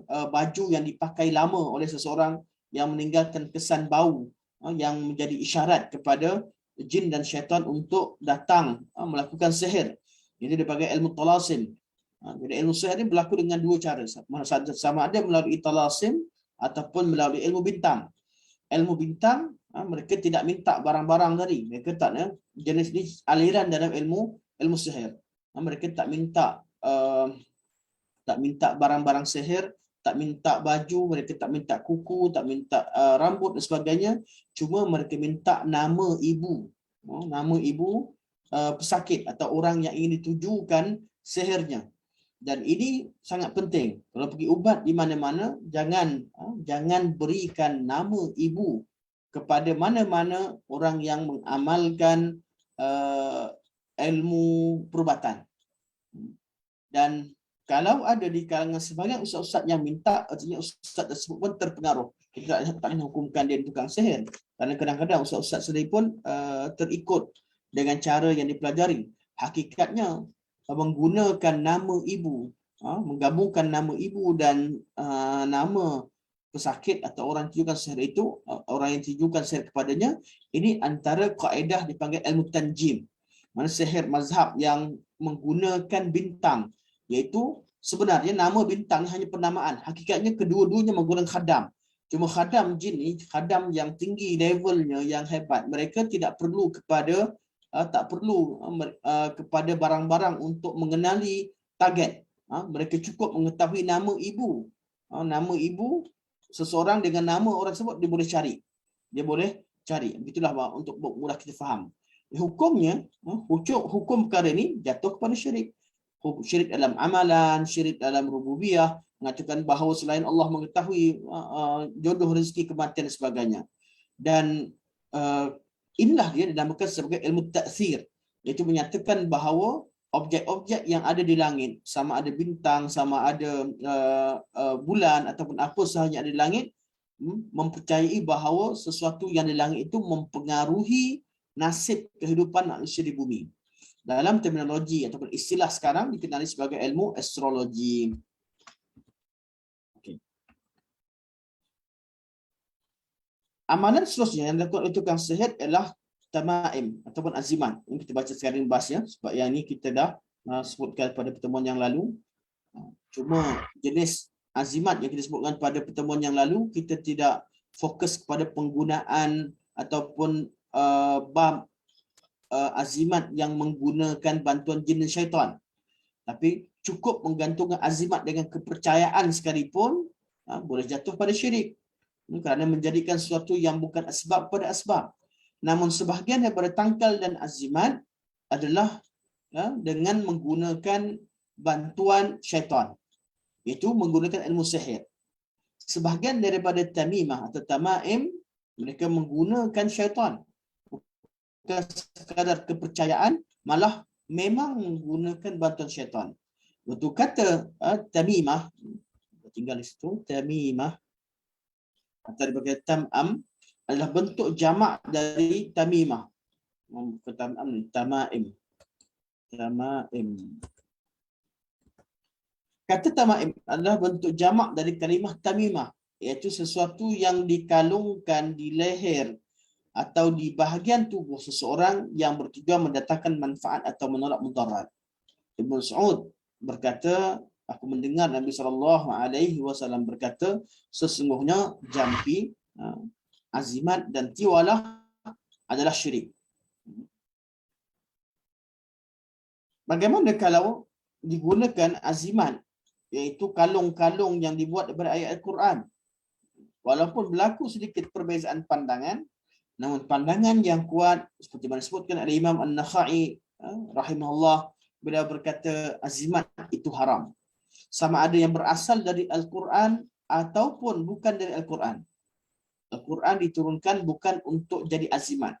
baju yang dipakai lama oleh seseorang yang meninggalkan kesan bau yang menjadi isyarat kepada jin dan syaitan untuk datang melakukan sihir. Ini dipanggil ilmu talasim. Jadi ilmu sihir ini berlaku dengan dua cara, sama ada melalui talasim ataupun melalui ilmu bintang. Ilmu bintang, mereka tidak minta barang-barang tadi. Mereka tak jenis ni aliran dalam ilmu sihir. Mereka tak minta barang-barang sihir, tak minta baju, mereka tak minta kuku, tak minta rambut dan sebagainya. Cuma mereka minta nama ibu, nama ibu pesakit atau orang yang ingin ditujukan sihirnya. Dan ini sangat penting. Kalau pergi ubat di mana-mana, jangan berikan nama ibu kepada mana-mana orang yang mengamalkan ilmu perubatan. Dan kalau ada di kalangan sebagian ustaz-ustaz yang minta, artinya ustaz tersebut pun terpengaruh. Kita tak nak hukumkan dia tukang sihir. Kerana kadang-kadang ustaz-ustaz sendiri pun terikut dengan cara yang dipelajari. Hakikatnya menggunakan nama ibu, menggabungkan nama ibu dan nama pesakit atau orang yang tujukan sihir itu, orang yang tujukan sihir kepadanya, ini antara kaedah dipanggil ilmu tanjim. Mana sihir mazhab yang menggunakan bintang, iaitu sebenarnya nama bintang hanya penamaan. Hakikatnya kedua-duanya menggunakan khadam. Cuma khadam jin ni, khadam yang tinggi levelnya, yang hebat. Mereka tidak perlu kepada barang-barang untuk mengenali target. Mereka cukup mengetahui nama ibu. Nama ibu seseorang dengan nama orang tersebut, dia boleh cari. Begitulah untuk mudah kita faham. Hukumnya, hukum perkara ini jatuh kepada syirik. Syirik dalam amalan, syirik dalam rububiyah, mengatakan bahawa selain Allah mengetahui jodoh, rezeki, kematian dan sebagainya. Dan inilah dia dinamakan sebagai ilmu ta'thir, iaitu menyatakan bahawa objek-objek yang ada di langit, sama ada bintang, sama ada bulan ataupun apa sahaja yang ada di langit, mempercayai bahawa sesuatu yang di langit itu mempengaruhi nasib kehidupan manusia di bumi. Dalam terminologi ataupun istilah sekarang dikenali sebagai ilmu astrologi. Okay. Amalan seterusnya yang dilakukan oleh tukang sihir ialah tamaim ataupun azimat. Ini kita baca sekarang bahasnya, sebab yang ini kita dah sebutkan pada pertemuan yang lalu. Cuma jenis azimat yang kita sebutkan pada pertemuan yang lalu, kita tidak fokus kepada penggunaan ataupun bab azimat yang menggunakan bantuan jin dan syaitan. Tapi cukup menggantungkan azimat dengan kepercayaan sekalipun boleh jatuh pada syirik. Kerana menjadikan sesuatu yang bukan asbab pada asbab. Namun sebahagian daripada tangkal dan azimat adalah dengan menggunakan bantuan syaitan, iaitu menggunakan ilmu sihir. Sebahagian daripada tamimah atau tamaim, mereka menggunakan syaitan. Bukan sekadar kepercayaan, malah memang menggunakan bantuan syaitan. Untuk kata tamimah, tinggal di situ, tamimah atau dipanggil tam'am, adalah bentuk jamak dari tamimah. Tam'am, tamaim. Tamaim. Kata tamaim adalah bentuk jamak dari kalimah tamimah, iaitu sesuatu yang dikalungkan di leher atau di bahagian tubuh seseorang yang bertujuan mendatangkan manfaat atau menolak mudarat. Ibn Mas'ud berkata, aku mendengar Nabi SAW berkata, sesungguhnya jampi, azimat dan tiwalah adalah syirik. Bagaimana kalau digunakan azimat, iaitu kalung-kalung yang dibuat daripada ayat Al-Quran? Walaupun berlaku sedikit perbezaan pandangan, namun pandangan yang kuat seperti mana disebutkan oleh Imam An-Nakhai rahimahullah, beliau berkata azimat itu haram. Sama ada yang berasal dari Al-Quran ataupun bukan dari Al-Quran. Al-Quran diturunkan bukan untuk jadi azimat,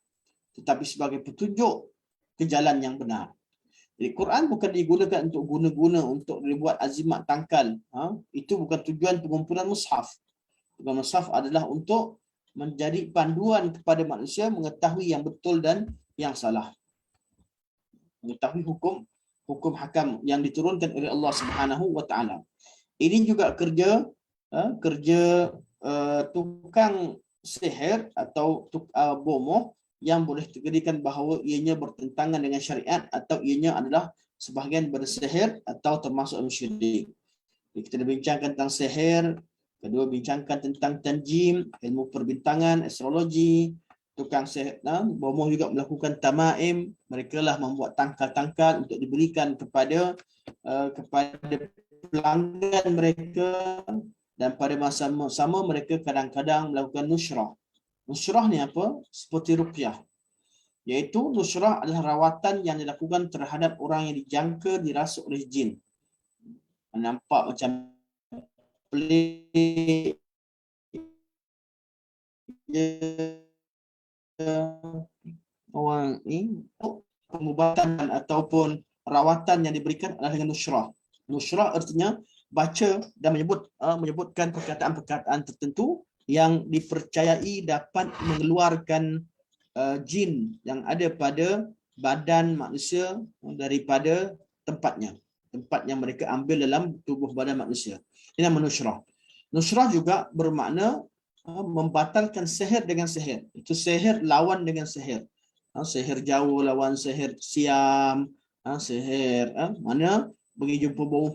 tetapi sebagai petunjuk ke jalan yang benar. Jadi Quran bukan digunakan untuk guna-guna untuk dibuat azimat tangkal. Itu bukan tujuan pengumpulan mushaf. Tujuan mushaf adalah untuk menjadi panduan kepada manusia mengetahui yang betul dan yang salah. Mengetahui hukum hakam yang diturunkan oleh Allah Subhanahu wa taala. Ini juga kerja tukang sihir atau bomoh yang boleh dijadikan bahawa ianya bertentangan dengan syariat atau ianya adalah sebahagian bersihir atau termasuk syirik. Kita dah bincangkan tentang sihir, kedua bincangkan tentang tanjim, ilmu perbintangan, astrologi. Tukang sihir, bomoh juga melakukan tamaim. Mereka lah membuat tangkal-tangkal untuk diberikan kepada pelanggan mereka, dan pada masa sama mereka kadang-kadang melakukan nusrah. Nusrah ni apa? Seperti ruqyah. Iaitu nusrah adalah rawatan yang dilakukan terhadap orang yang dijangka dirasuk oleh jin. Nampak macam pelik, orang ni pengubatan ataupun rawatan yang diberikan adalah dengan nusrah. Nusrah artinya baca dan menyebutkan perkataan-perkataan tertentu yang dipercayai dapat mengeluarkan jin yang ada pada badan manusia daripada tempat yang mereka ambil dalam tubuh badan manusia. Ini nama nusrah. Nusrah juga bermakna membatalkan sihir dengan sihir. Itu sihir lawan dengan sihir. Sihir jauh lawan sihir siam. Sihir mana pergi jumpa bomoh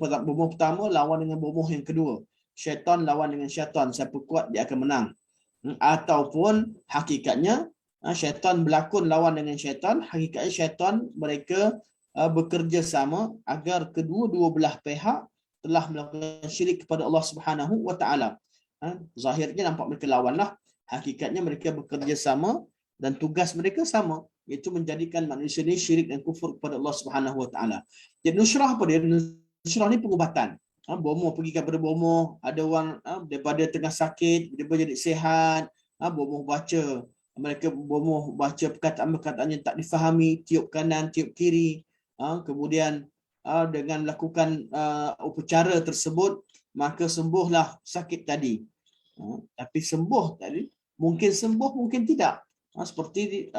pertama lawan dengan bomoh yang kedua. Syaitan lawan dengan syaitan. Siapa kuat dia akan menang. Ataupun hakikatnya syaitan berlakon lawan dengan syaitan. Hakikatnya syaitan mereka bekerja sama agar kedua-dua belah pihak telah melakukan syirik kepada Allah Subhanahu wa taala. Zahirnya nampak mereka lawanlah, hakikatnya mereka bekerja sama dan tugas mereka sama, iaitu menjadikan manusia ini syirik dan kufur kepada Allah Subhanahu wa taala. Jadi nusrah apa dia? Nusrah ni pengubatan. Bomoh pergi kepada bomoh, ada orang daripada tengah sakit dia jadi sihat, bomoh baca, mereka bomoh baca perkataan-perkataan yang tak difahami, tiup kanan, tiup kiri. Kemudian dengan melakukan upacara tersebut maka sembuhlah sakit tadi. Tapi sembuh tadi mungkin sembuh, mungkin tidak. Seperti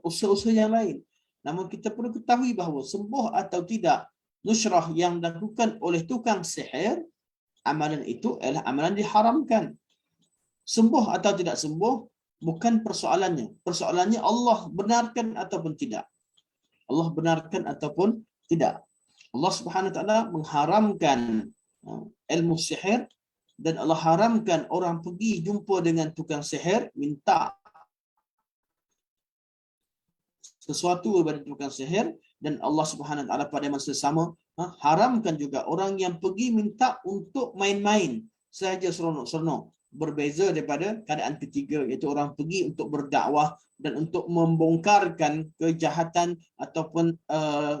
usaha-usaha yang lain. Namun kita perlu ketahui bahawa sembuh atau tidak nusrah yang dilakukan oleh tukang sihir, amalan itu adalah amalan diharamkan. Sembuh atau tidak sembuh bukan persoalannya. Persoalannya Allah benarkan ataupun tidak. Allah benarkan ataupun tidak. Allah Subhanahu wa taala mengharamkan ilmu sihir, dan Allah haramkan orang pergi jumpa dengan tukang sihir minta sesuatu daripada tukang sihir, dan Allah Subhanahu wa taala pada masa sama haramkan juga orang yang pergi minta untuk main-main sahaja seronok-seronok. Berbeza daripada keadaan ketiga, iaitu orang pergi untuk berdakwah dan untuk membongkarkan kejahatan ataupun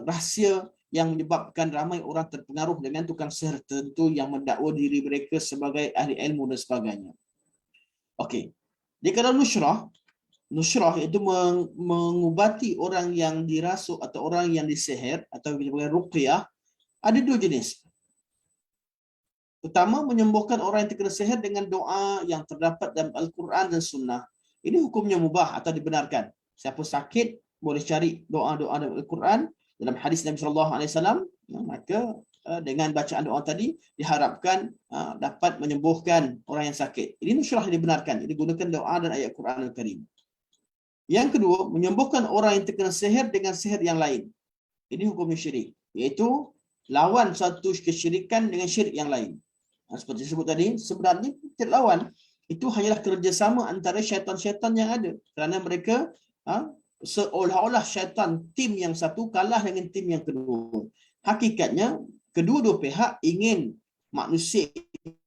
rahsia yang menyebabkan ramai orang terpengaruh dengan tukang sihir tertentu yang mendakwa diri mereka sebagai ahli ilmu dan sebagainya. Okey. Jadi kalau nusrah itu mengubati orang yang dirasuk atau orang yang disihir atau disebut ruqyah, ada dua jenis. Pertama, menyembuhkan orang yang terkena sihir dengan doa yang terdapat dalam Al-Quran dan Sunnah. Ini hukumnya mubah atau dibenarkan. Siapa sakit boleh cari doa-doa dalam Al-Quran, dalam hadis Nabi SAW, maka dengan bacaan doa tadi diharapkan dapat menyembuhkan orang yang sakit. Ini nusrah yang dibenarkan. Jadi gunakan doa dan ayat Quran Al-Karim. Yang kedua, menyembuhkan orang yang terkena sihir dengan sihir yang lain. Ini hukumnya syirik, iaitu lawan satu kesyirikan dengan syirik yang lain. Seperti disebut tadi, sebenarnya tidak lawan. Itu hanyalah kerjasama antara syaitan-syaitan yang ada. Kerana mereka seolah-olah syaitan tim yang satu kalah dengan tim yang kedua. Hakikatnya, kedua-dua pihak ingin manusia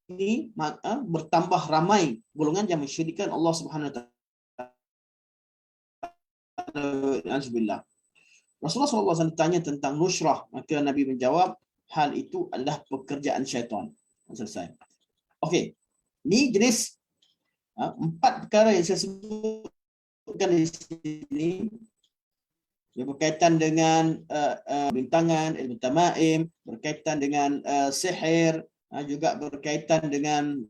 ini bertambah ramai golongan yang mensyirikkan Allah Subhanahu Wa Taala. Rasulullah SAW ditanya tentang nusrah, maka Nabi menjawab, hal itu adalah pekerjaan syaitan. Selesai. Okey, ini jenis 4 perkara yang saya sebutkan di sini yang berkaitan dengan bintangan, ilmu tamaim, berkaitan dengan sihir, juga berkaitan dengan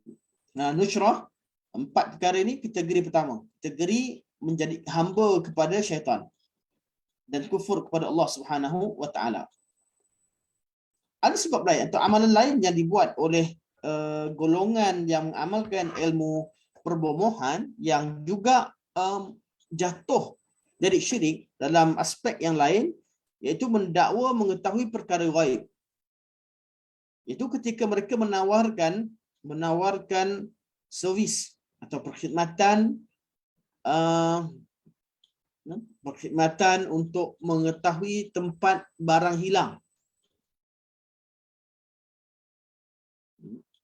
nusrah. 4 perkara ini kategori pertama, kategori menjadi hamba kepada syaitan dan kufur kepada Allah Subhanahu Wa Taala. Ada sebab lain atau amalan lain yang dibuat oleh golongan yang mengamalkan ilmu perbomohan yang juga jatuh jadi syirik dalam aspek yang lain, iaitu mendakwa mengetahui perkara ghaib. Itu ketika mereka menawarkan servis atau perkhidmatan untuk mengetahui tempat barang hilang,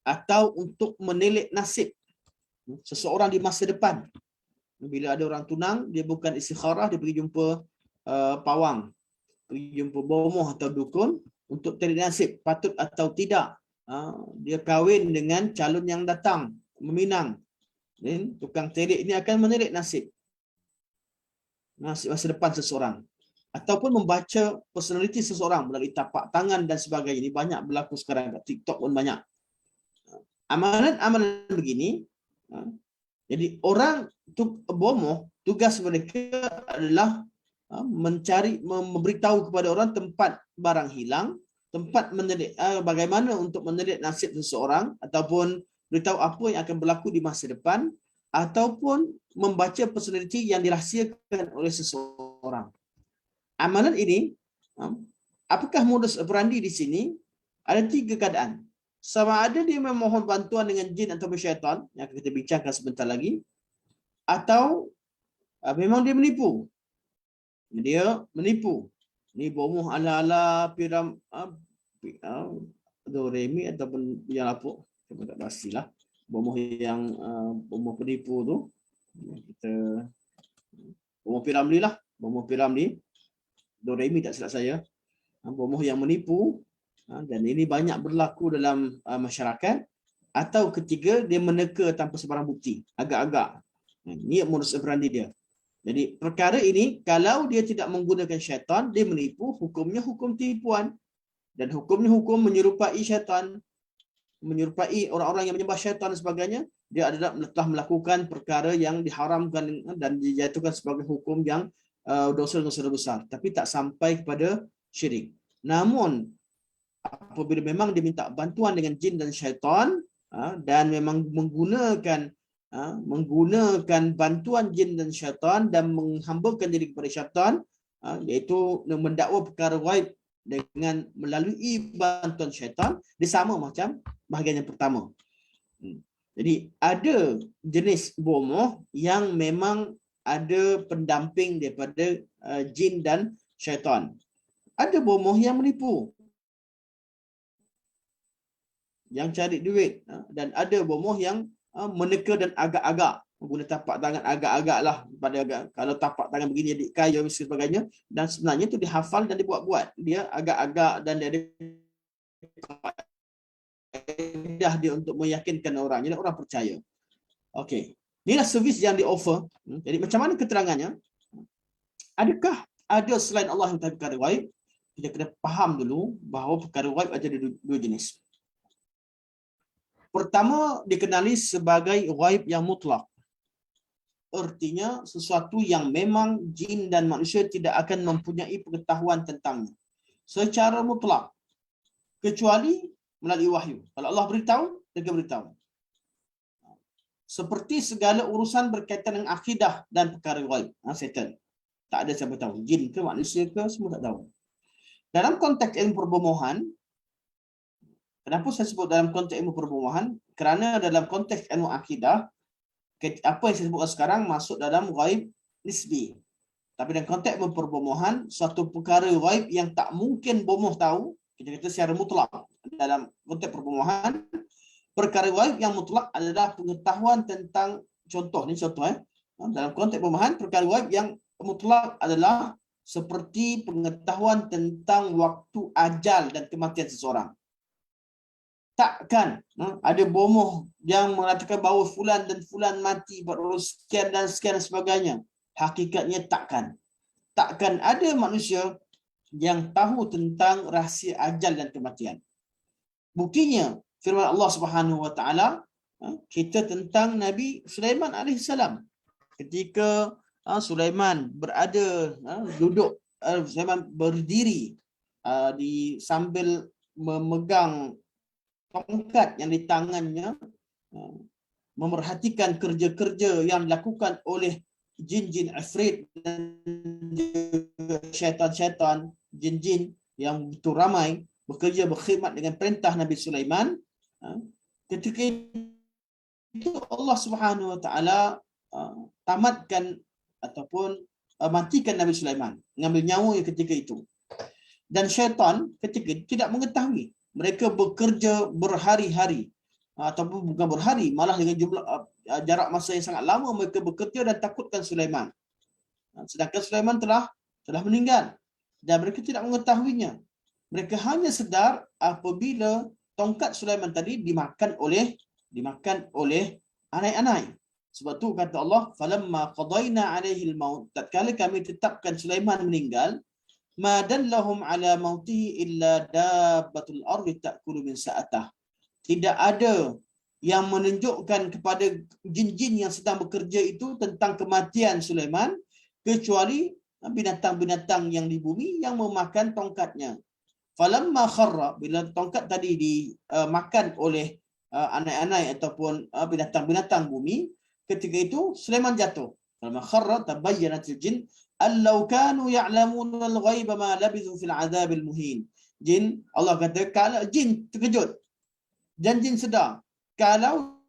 atau untuk menilik nasib seseorang di masa depan. Bila ada orang tunang, dia bukan istikharah, dia pergi jumpa pawang, pergi jumpa bomoh atau dukun untuk telik nasib, patut atau tidak dia kahwin dengan calon yang datang meminang. Tukang telik ini akan menilik nasib masa depan seseorang, ataupun membaca personaliti seseorang melalui tapak tangan dan sebagainya. Ini banyak berlaku sekarang, kat TikTok pun banyak. Amalan-amalan begini, jadi orang bomoh, tugas mereka adalah mencari, memberitahu kepada orang tempat barang hilang, tempat menelik, bagaimana untuk menelik nasib seseorang, ataupun beritahu apa yang akan berlaku di masa depan, ataupun membaca personaliti yang dirahsiakan oleh seseorang. Amalan ini, apakah modus operandi di sini? Ada 3 keadaan. Sama ada dia memohon bantuan dengan jin atau syaitan, yang akan kita bincangkan sebentar lagi, atau memang dia menipu. Dia menipu. Ni bomoh ala-ala Doremi ataupun yang apa? Kita tak pastilah. Bomoh yang bomoh penipu tu. Kita bomoh Piramli lah. Bomoh Piramli. Doremi tak silap saya. Bomoh yang menipu. Dan ini banyak berlaku dalam masyarakat. Atau ketiga, dia meneka tanpa sebarang bukti. Agak-agak. Ini modus operandi dia. Jadi perkara ini, kalau dia tidak menggunakan syaitan, dia menipu, hukumnya hukum tipuan. Dan hukumnya hukum menyerupai syaitan, menyerupai orang-orang yang menyembah syaitan dan sebagainya. Dia adalah telah melakukan perkara yang diharamkan dan dijatuhkan sebagai hukum yang dosa-dosa besar. Tapi tak sampai kepada syirik. Namun, apabila memang diminta bantuan dengan jin dan syaitan, dan memang menggunakan bantuan jin dan syaitan dan menghambakan diri kepada syaitan, iaitu mendakwa perkara ghaib dengan melalui bantuan syaitan, dia sama macam bahagian yang pertama. Jadi ada jenis bomoh yang memang ada pendamping daripada jin dan syaitan. Ada bomoh yang menipu, yang cari duit, dan ada bomoh yang meneka dan agak-agak, guna tapak tangan agak-agak lah, pada agak, kalau tapak tangan begini jadi kayu dan sebagainya, dan sebenarnya itu dihafal dan dibuat-buat. Dia agak-agak dan dia ada dia untuk meyakinkan orang, jadi orang percaya. Okey, inilah servis yang di offer. Jadi macam mana keterangannya? Adakah ada selain Allah yang tahu perkara ghaib? Kita kena faham dulu bahawa perkara ghaib ada 2 jenis. Pertama, dikenali sebagai ghaib yang mutlak. Artinya sesuatu yang memang jin dan manusia tidak akan mempunyai pengetahuan tentangnya secara mutlak. kecuali melalui wahyu. Kalau Allah beritahu, dia beritahu. Seperti segala urusan berkaitan dengan akidah dan perkara ghaib. Setan. Tak ada siapa tahu. Jin ke manusia ke, semua tak tahu. Dalam konteks ilmu perbomohan, kenapa saya sebut dalam konteks ilmu perbomohan? Kerana dalam konteks ilmu akidah, apa yang saya sebutkan sekarang masuk dalam ghaib nisbi. Tapi dalam konteks ilmu perbomohan, suatu perkara ghaib yang tak mungkin bomoh tahu, kita kata secara mutlak dalam konteks perbomohan, perkara ghaib yang mutlak adalah pengetahuan tentang, contoh ni contoh dalam konteks perbomohan, perkara ghaib yang mutlak adalah seperti pengetahuan tentang waktu ajal dan kematian seseorang. Takkan ada bomoh yang mengatakan bahawa fulan dan fulan mati pada sekian dan sekian dan sebagainya. Hakikatnya takkan. Takkan ada manusia yang tahu tentang rahsia ajal dan kematian. Buktinya firman Allah Subhanahu Wa Taala kita tentang Nabi Sulaiman alaihissalam. Ketika Sulaiman berada duduk, Sulaiman berdiri di sambil memegang tongkat yang di tangannya, memerhatikan kerja-kerja yang dilakukan oleh jin-jin ifrit dan syaitan-syaitan, jin-jin yang begitu ramai bekerja berkhidmat dengan perintah Nabi Sulaiman. Ketika itu Allah Subhanahu Wa Taala tamatkan ataupun matikan Nabi Sulaiman, mengambil nyawanya ketika itu. Dan syaitan ketika itu tidak mengetahui. Mereka bekerja berhari-hari, ataupun bukan berhari, malah dengan jumlah jarak masa yang sangat lama mereka bekerja dan takutkan Sulaiman. Sedangkan Sulaiman telah meninggal dan mereka tidak mengetahuinya. Mereka hanya sedar apabila tongkat Sulaiman tadi dimakan oleh anai-anai. Sebab tu kata Allah, falamma qadaina alaihi al-maut, tatkala kami tetapkan Sulaiman meninggal, ma dallahum ala mautihi illa dabbatul ardi ta'kulu min sa'atah. Tidak ada yang menunjukkan kepada jin-jin yang sedang bekerja itu tentang kematian Sulaiman kecuali binatang-binatang yang di bumi yang memakan tongkatnya. Falamma kharra, bila tongkat tadi dimakan oleh anai-anai ataupun binatang-binatang bumi, ketika itu Sulaiman jatuh. Falamma kharra tabayyanatil jin allau kanu ya'lamuna al-ghaiba ma labithu fil 'adzabil muhin. Jin, Allah kata, kalau jin terkejut dan jin sedar, kalau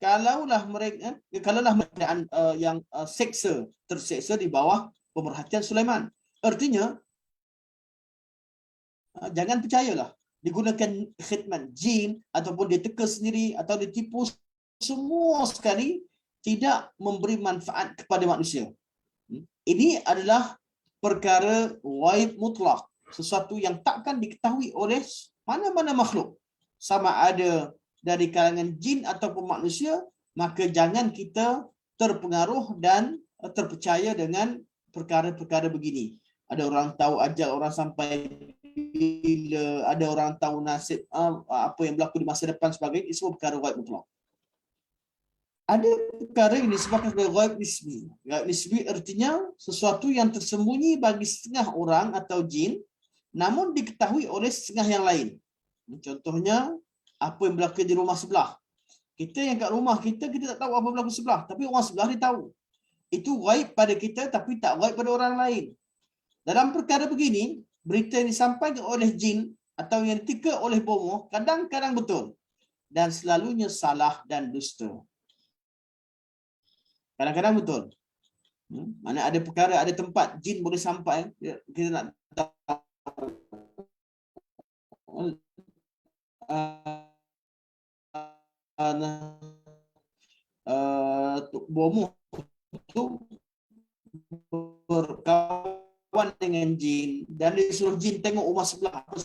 kalaulah mereka yang terseksa di bawah pemerhatian Sulaiman. Artinya jangan percayalah digunakan khidmat jin ataupun dia teka sendiri atau ditipu, semua sekali tidak memberi manfaat kepada manusia. Ini adalah perkara ghaib mutlak, sesuatu yang takkan diketahui oleh mana-mana makhluk, sama ada dari kalangan jin ataupun manusia. Maka jangan kita terpengaruh dan terpercaya dengan perkara-perkara begini. Ada orang tahu ajal orang sampai bila, ada orang tahu nasib apa yang berlaku di masa depan sebagainya. Itu semua perkara ghaib mutlak. Ada perkara yang disebabkan sebagai ghaib nisbi. Ghaib nisbi artinya sesuatu yang tersembunyi bagi setengah orang atau jin, namun diketahui oleh setengah yang lain. Contohnya, apa yang berlaku di rumah sebelah. Kita yang kat rumah kita tak tahu apa berlaku sebelah, tapi orang sebelah dia tahu. Itu ghaib pada kita tapi tak ghaib pada orang lain. Dalam perkara begini, berita yang disampaikan oleh jin atau yang ditika oleh bomoh kadang-kadang betul dan selalunya salah dan dusta. Kadang-kadang betul. Mana ada perkara, ada tempat jin boleh sampai, kita nak tahu bomoh tu berkawan dengan jin dan disuruh jin tengok rumah sebelah apa,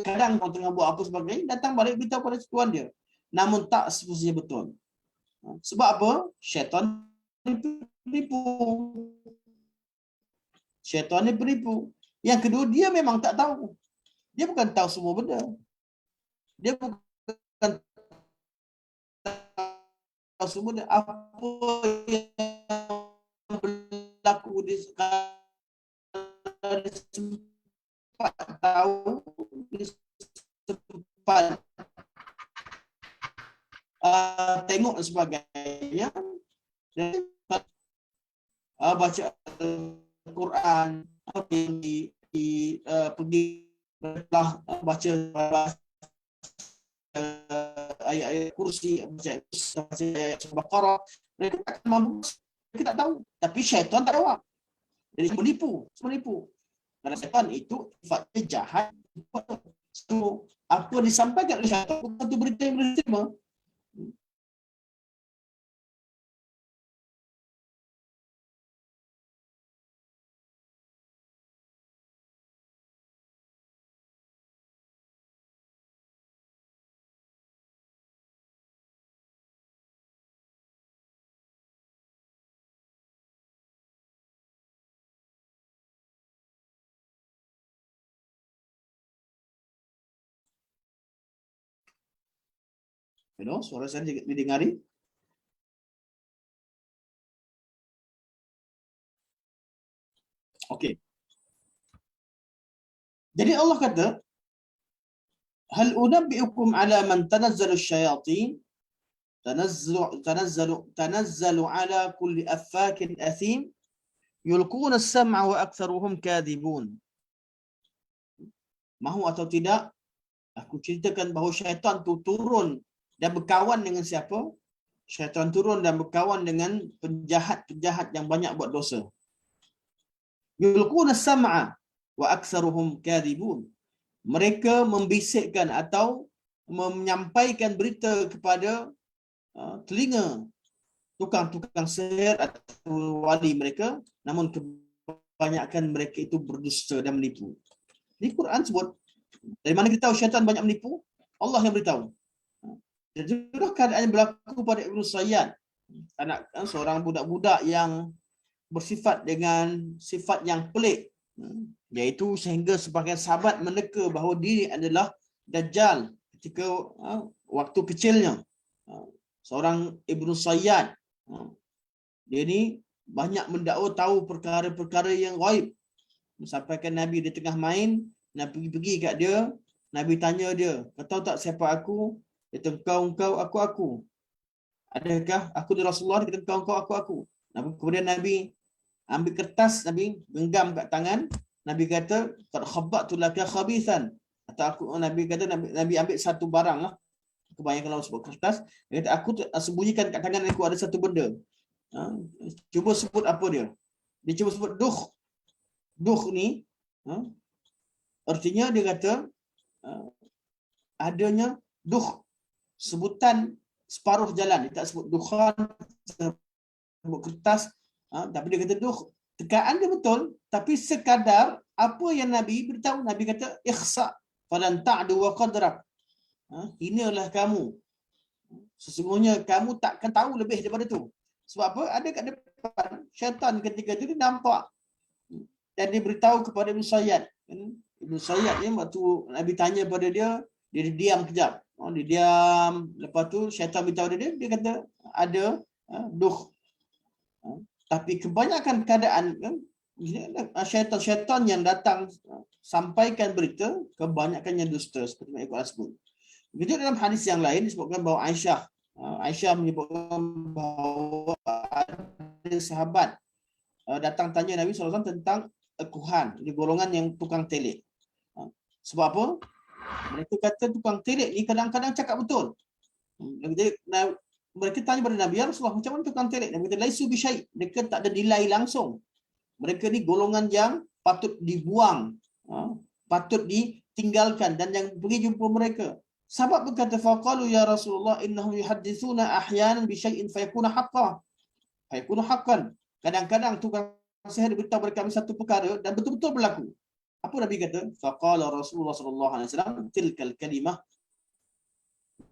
kadang orang tengah buat apa sebagainya, datang balik beritahu pada tuan dia, namun tak semestinya betul. Sebab apa? Syaitan penipu. Syaitan ni penipu. Yang kedua, dia memang tak tahu. Dia bukan tahu semua benda. Dia bukan semua apa yang berlaku di sempat tahu, di sempat tengok dan sebagainya, dan baca Al-Quran, apa yang pergi baca ayat-ayat kursi, baca ayat Al-Baqarah, mereka tak akan mampu, mereka tak tahu. Tapi syaitan tak jawab. Jadi menipu. Karena syaitan itu sifatnya jahat. So, apa disampaikan oleh syaitan bukan itu berita yang boleh diterima. Suara saya didengari. Okey. Jadi Allah kata, hal unabbiukum ala man tanazzalu syayatin tanazzalu ala kulli affakin athim yulquna as-sam'a wa aktsaruhum kadhibun. Mahu atau tidak, aku ceritakan bahawa syaitan tu turun dan berkawan dengan siapa? Syaitan turun dan berkawan dengan penjahat-penjahat yang banyak buat dosa. Yulquna as-sam'a wa aktsaruhum kadhibun. Mereka membisikkan atau menyampaikan berita kepada telinga tukang-tukang sihir atau wali mereka, namun kebanyakan mereka itu berdusta dan menipu. Di Quran sebut, dari mana kita tahu syaitan banyak menipu? Allah yang beritahu. Dan juga keadaan yang berlaku pada Ibn Sayyad, seorang budak-budak yang bersifat dengan sifat yang pelik, iaitu sehingga sebahagian sahabat meneka bahawa dia adalah Dajjal ketika waktu kecilnya. Seorang Ibn Sayyad, dia ni banyak mendakwa tahu perkara-perkara yang gaib. Sampaikan Nabi di tengah main, Nabi pergi kat dia, Nabi tanya dia, kau tahu tak siapa aku? Dia kata, engkau, aku. Adakah aku di Rasulullah? Dia kata, engkau, aku. Kemudian Nabi ambil kertas, Nabi genggam kat tangan, Nabi kata, qad khabbatu laka khabithan. Atau Nabi kata, Nabi ambil satu barang lah. Kebanyakan kalau sebut kertas, dia kata, aku sembunyikan kat tangan aku ada satu benda. Cuba sebut apa dia? Dia cuba sebut duh. Duh ni, artinya dia kata, adanya duh, sebutan separuh jalan. Dia tak sebut dukhan, sebut kertas, tapi dia kata duh. Tekaan dia betul, tapi sekadar apa yang Nabi beritahu. Nabi kata, ikhsa falan ta'du wa qadrak. Hinalah kamu. Sesungguhnya kamu takkan tahu lebih daripada tu. Sebab apa? Ada kat depan syaitan ketika itu dia nampak. Dan dia beritahu kepada Ibn Sayyad. Ibn Sayyad ni waktu Nabi tanya pada dia, dia diam kejap. Dia diam. Lepas tu syaitan beritahu dia kata ada duh. Tapi kebanyakan keadaan syaitan yang datang sampaikan berita, kebanyakannya dusta seperti yang Al-Quran sebut. Begitu dalam hadis yang lain disebutkan bahawa Aisyah menyebutkan bahawa ada sahabat datang tanya Nabi SAW tentang kuhan, di golongan yang tukang telik. Sebab apa? Mereka kata tukang telik ni kadang-kadang cakap betul. Mereka tanya pada Nabi, ya Rasulullah, macam mana tukang telik? Nabi kata, laisu bisyai. Mereka tak ada nilai langsung. Mereka ni golongan yang patut dibuang, patut ditinggalkan, dan yang pergi jumpa mereka. Sahabat berkata, faqalu ya Rasulullah innahum yuhaddithuna ahyanan bi syai'in fayakuna haqqan. Fayakuna haqqan. Kadang-kadang tukang sihir beritahu kepada kami satu perkara dan betul-betul berlaku. Apa Nabi kata? Faqala Rasulullah sallallahu alaihi wasallam, tilkal kalimah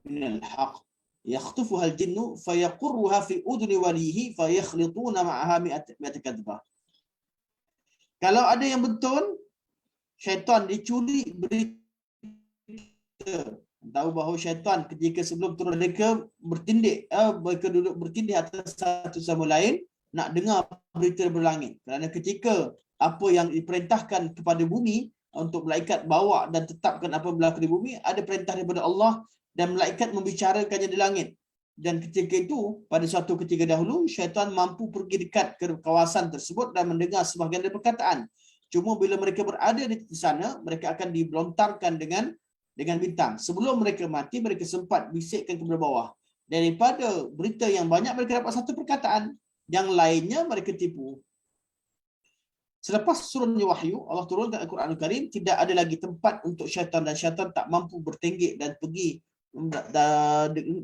minal haqq yakhtufuha al-jinnu fayaqurruha fi udni walihi fayakhlituna ma'aha mi'at kadhbah. Kalau ada yang betul, syaitan dicuri berita tahu bahawa syaitan ketika sebelum turun mereka bertindik, mereka duduk bertindih atas satu sama lain nak dengar berita berlangit. Kerana ketika apa yang diperintahkan kepada bumi untuk malaikat bawa dan tetapkan apa yang berlaku di bumi, ada perintah daripada Allah dan malaikat membicarakannya di langit. Dan ketika itu, pada suatu ketika dahulu, syaitan mampu pergi dekat ke kawasan tersebut dan mendengar sebahagian dari perkataan. Cuma bila mereka berada di sana, mereka akan dilontarkan dengan bintang. Sebelum mereka mati, mereka sempat bisikkan ke bawah. Daripada berita yang banyak, mereka dapat satu perkataan. Yang lainnya mereka tipu. Selepas turunnya wahyu, Allah turunkan Al-Quran Al-Karim, tidak ada lagi tempat untuk syaitan, dan syaitan tak mampu bertenggek dan pergi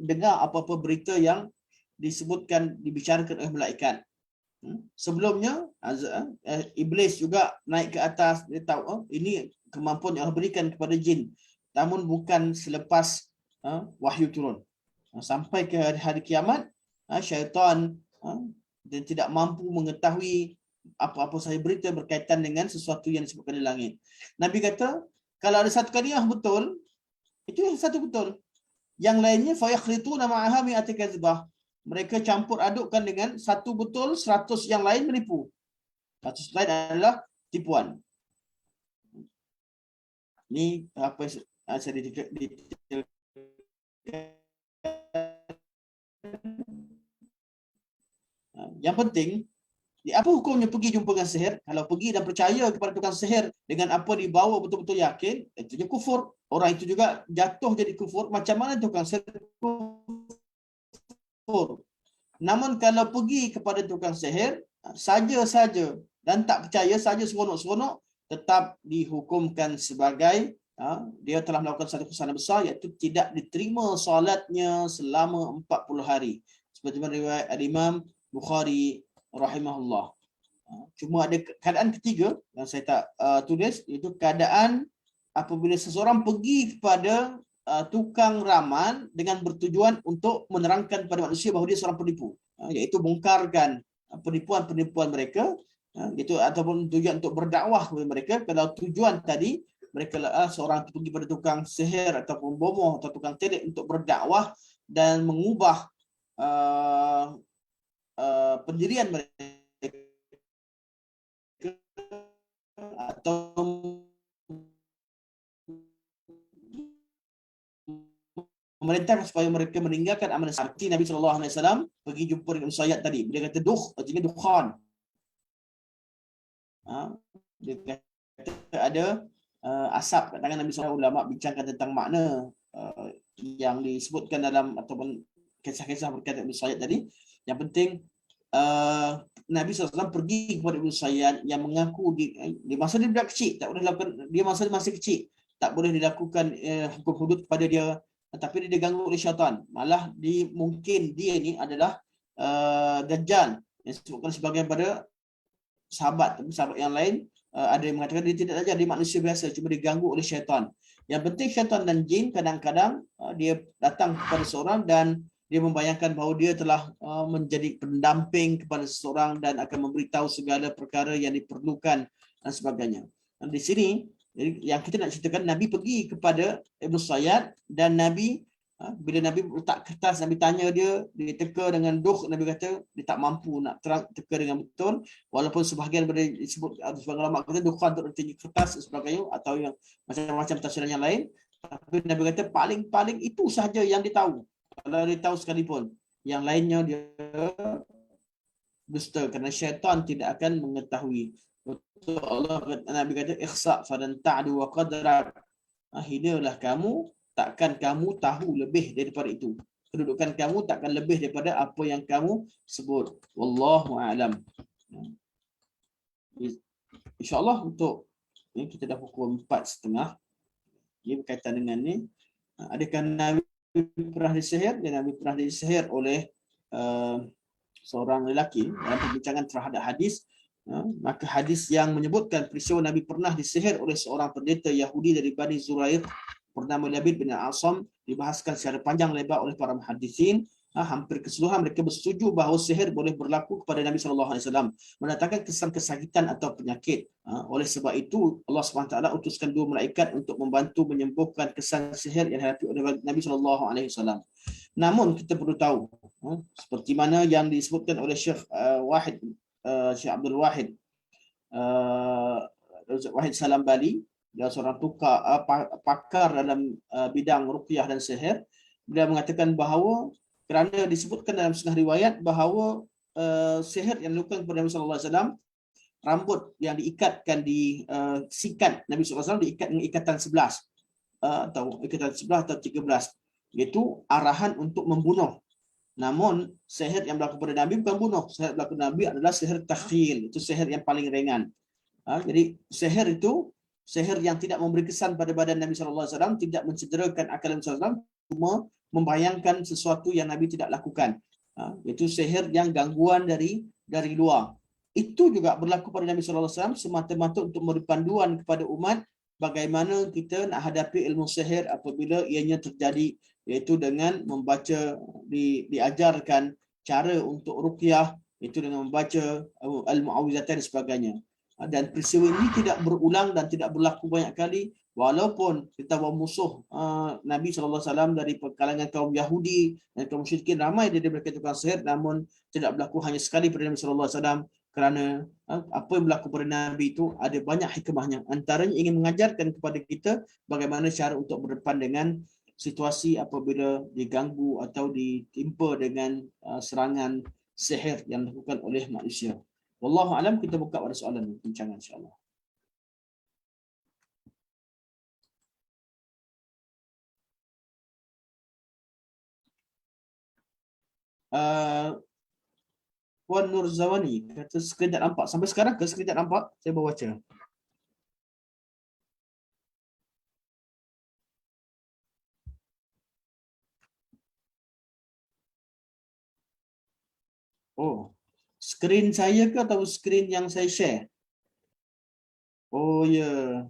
dengar apa-apa berita yang disebutkan, dibicarakan oleh malaikat. Sebelumnya iblis juga naik ke atas, dia tahu ini kemampuan yang Allah berikan kepada jin, namun bukan selepas wahyu turun. Sampai ke hari kiamat, syaitan dan tidak mampu mengetahui apa-apa sahaja berita berkaitan dengan sesuatu yang disebutkan di langit. Nabi kata, kalau ada satu kalimah betul, itu yang satu betul. Yang lainnya fayakhlituna ma'aha mi'ati kadzbah. Mereka campur adukkan dengan satu betul, 100 yang lain menipu. 100 lain adalah tipuan. Ini apa yang saya detailkan. Yang penting, apa hukumnya pergi jumpa dengan sihir? Kalau pergi dan percaya kepada tukang sihir dengan apa dibawa betul-betul yakin, itu je kufur. Orang itu juga jatuh jadi kufur. Macam mana tukang sihir kufur? Namun kalau pergi kepada tukang sihir saja-saja dan tak percaya, saja seronok-seronok, tetap dihukumkan sebagai dia telah melakukan satu kesalahan besar, iaitu tidak diterima solatnya selama 40 hari. Seperti mana riwayat Imam Bukhari rahimahullah. Cuma ada keadaan ketiga yang saya tak tulis, iaitu keadaan apabila seseorang pergi kepada tukang ramal dengan bertujuan untuk menerangkan kepada manusia bahawa dia seorang penipu, iaitu bongkarkan penipuan-penipuan mereka, itu ataupun tujuan untuk berdakwah kepada mereka. Kalau tujuan tadi mereka seorang pergi pada tukang sihir ataupun bomoh atau tukang telik untuk berdakwah dan mengubah pendirian mereka atau memerintahkan supaya mereka meninggalkan amalan seperti Nabi SAW pergi jumpa dengan Usayyad tadi. Dia kata artinya dukhan. Dia kata ada asap kat tangan Nabi SAW. Ulama bincangkan tentang makna yang disebutkan dalam ataupun kisah-kisah berkaitan dengan Usayyad tadi. Yang penting Nabi SAW pergi kepada Ibn Sayyad yang mengaku di masa dia budak kecil, tak boleh lakukan, dia masa masih kecil, tak boleh dilakukan hukum hudud kepada dia, tapi dia diganggu oleh syaitan. Malah mungkin dia ni adalah Dajjal yang disebutkan sebagai pada sahabat, tapi sahabat yang lain ada yang mengatakan dia tidak Dajjal, dia manusia biasa, cuma diganggu oleh syaitan. Yang penting syaitan dan jin kadang-kadang dia datang kepada seorang dan dia membayangkan bahawa dia telah menjadi pendamping kepada seseorang dan akan memberitahu segala perkara yang diperlukan dan sebagainya. Dan di sini yang kita nak ceritakan, Nabi pergi kepada Ibn Sayyad dan Nabi bila Nabi letak kertas, Nabi tanya dia teka dengan dukh, Nabi kata dia tak mampu nak teka dengan betul, walaupun sebahagian disebut sebagian ulama kata dukhan untuk tinggi kertas dan sebagainya atau yang macam-macam tafsiran yang lain, tapi Nabi kata paling-paling itu sahaja yang dia tahu. Kalau dia tahu sekalipun, yang lainnya dia dusta, kerana syaitan tidak akan mengetahui. Betul Allah, Nabi kata ikhsa' fadan ta'du wa qadrak. Hinalah kamu, takkan kamu tahu lebih daripada itu. Kedudukan kamu takkan lebih daripada apa yang kamu sebut. Wallahu a'lam. InsyaAllah untuk ni kita dah pukul 4.30. Ia berkaitan dengan ni. Adakah Nabi pernah disihir? Dan Nabi pernah disihir oleh seorang lelaki dalam perbincangan terhadap hadis. Maka hadis yang menyebutkan peristiwa Nabi pernah disihir oleh seorang pendeta Yahudi dari Bani Zurair bernama Labid bin Asam dibahaskan secara panjang lebar oleh para muhaddisin. hampir keseluruhan mereka bersetuju bahawa sihir boleh berlaku kepada Nabi SAW, mendatangkan kesan kesakitan atau penyakit. Oleh sebab itu Allah SWT utuskan 2 malaikat untuk membantu menyembuhkan kesan sihir yang dihadapi oleh Nabi SAW. Namun kita perlu tahu, seperti mana yang disebutkan oleh Syekh Syekh Abdul Wahid Wahid Salam Bali, dia seorang pakar dalam bidang ruqyah dan sihir. Dia mengatakan bahawa kerana disebutkan dalam setengah riwayat bahawa sihir yang dilakukan kepada Nabi SAW, rambut yang diikatkan di sikat Nabi SAW diikat dengan ikatan 11 atau ikatan 11 atau 13, iaitu arahan untuk membunuh. Namun sihir yang berlaku pada Nabi bukan bunuh. Sihir yang berlaku Nabi adalah sihir takhil, itu sihir yang paling ringan. Jadi sihir itu sihir yang tidak memberi kesan pada badan Nabi SAW, tidak mencederakan akal Nabi SAW, cuma membayangkan sesuatu yang Nabi tidak lakukan. Itu sihir yang gangguan dari luar. Itu juga berlaku pada Nabi SAW semata-mata untuk memberi panduan kepada umat bagaimana kita nak hadapi ilmu sihir apabila ianya terjadi, iaitu dengan membaca, diajarkan cara untuk ruqyah, itu dengan membaca al-mu'awwizatain dan sebagainya. Dan peristiwa ini tidak berulang dan tidak berlaku banyak kali, walaupun kita bawa musuh Nabi SAW dari kalangan kaum Yahudi dan kaum musyrikin, ramai dia mereka tukang sihir, namun tidak berlaku hanya sekali pada Nabi SAW, kerana apa yang berlaku pada Nabi itu ada banyak hikmahnya. Antaranya ingin mengajarkan kepada kita bagaimana cara untuk berdepan dengan situasi apabila diganggu atau ditimpa dengan serangan sihir yang dilakukan oleh manusia. Wallahu alam, kita buka pada soalan bincangan insya-Allah. Puan Nur Zawani kata skrin tak nampak. Sampai sekarang ke skrin tak nampak? Saya baru baca. Oh, skrin saya ke atau skrin yang saya share? Oh ya,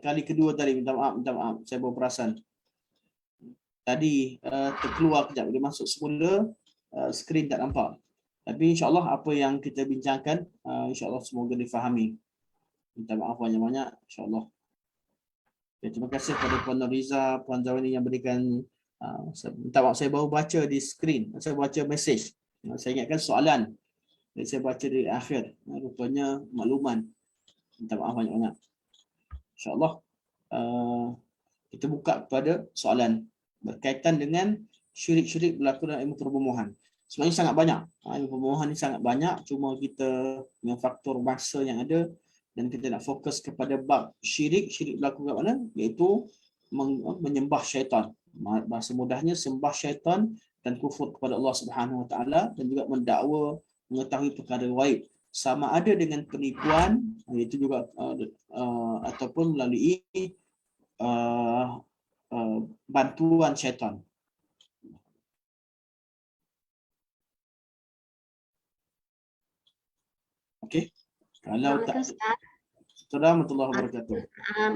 kali kedua tadi, minta maaf, saya baru perasan. Tadi terkeluar kejap, dia masuk semula, skrin tak nampak. Tapi insya-Allah apa yang kita bincangkan, insya-Allah semoga difahami. Minta maaf banyak-banyak, insya-Allah. Okay, terima kasih kepada Puan Noriza, Puan Zawani yang berikan, minta maaf saya baru baca di skrin, saya baca mesej. Saya ingatkan soalan, jadi saya baca di akhir, rupanya makluman. Minta maaf banyak-banyak. InsyaAllah kita buka kepada soalan berkaitan dengan syirik-syirik berlaku dalam ilmu perbumohan. Sebenarnya sangat banyak. Ilmu perbumohan ini sangat banyak, cuma kita dengan faktor masa yang ada dan kita nak fokus kepada bab syirik berlaku kat mana, iaitu menyembah syaitan. Bahasa mudahnya sembah syaitan dan kufur kepada Allah Subhanahu Wa Taala, dan juga mendakwa mengetahui perkara gaib, sama ada dengan penipuan, itu juga ataupun melalui bantuan syaitan. Okey. Kalau tak, Assalamualaikum warahmatullahi wabarakatuh.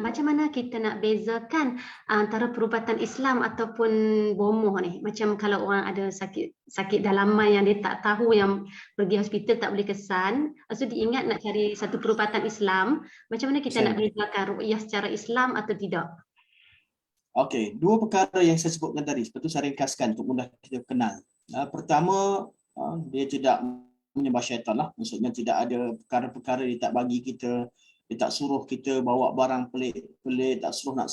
Macam mana kita nak bezakan antara perubatan Islam ataupun bomoh ni? Macam kalau orang ada sakit dalaman yang dia tak tahu, yang pergi hospital tak boleh kesan, lepas tu diingat nak cari satu perubatan Islam, macam mana kita nak bezakan ruqyah secara Islam atau tidak? Okey, dua perkara yang saya sebutkan tadi, seperti itu saya ringkaskan untuk mudah kita kenal. Pertama, dia tidak menyembah syaitan lah. Maksudnya tidak ada perkara-perkara dia tak bagi kita, dia tak suruh kita bawa barang pelik-pelik, tak suruh nak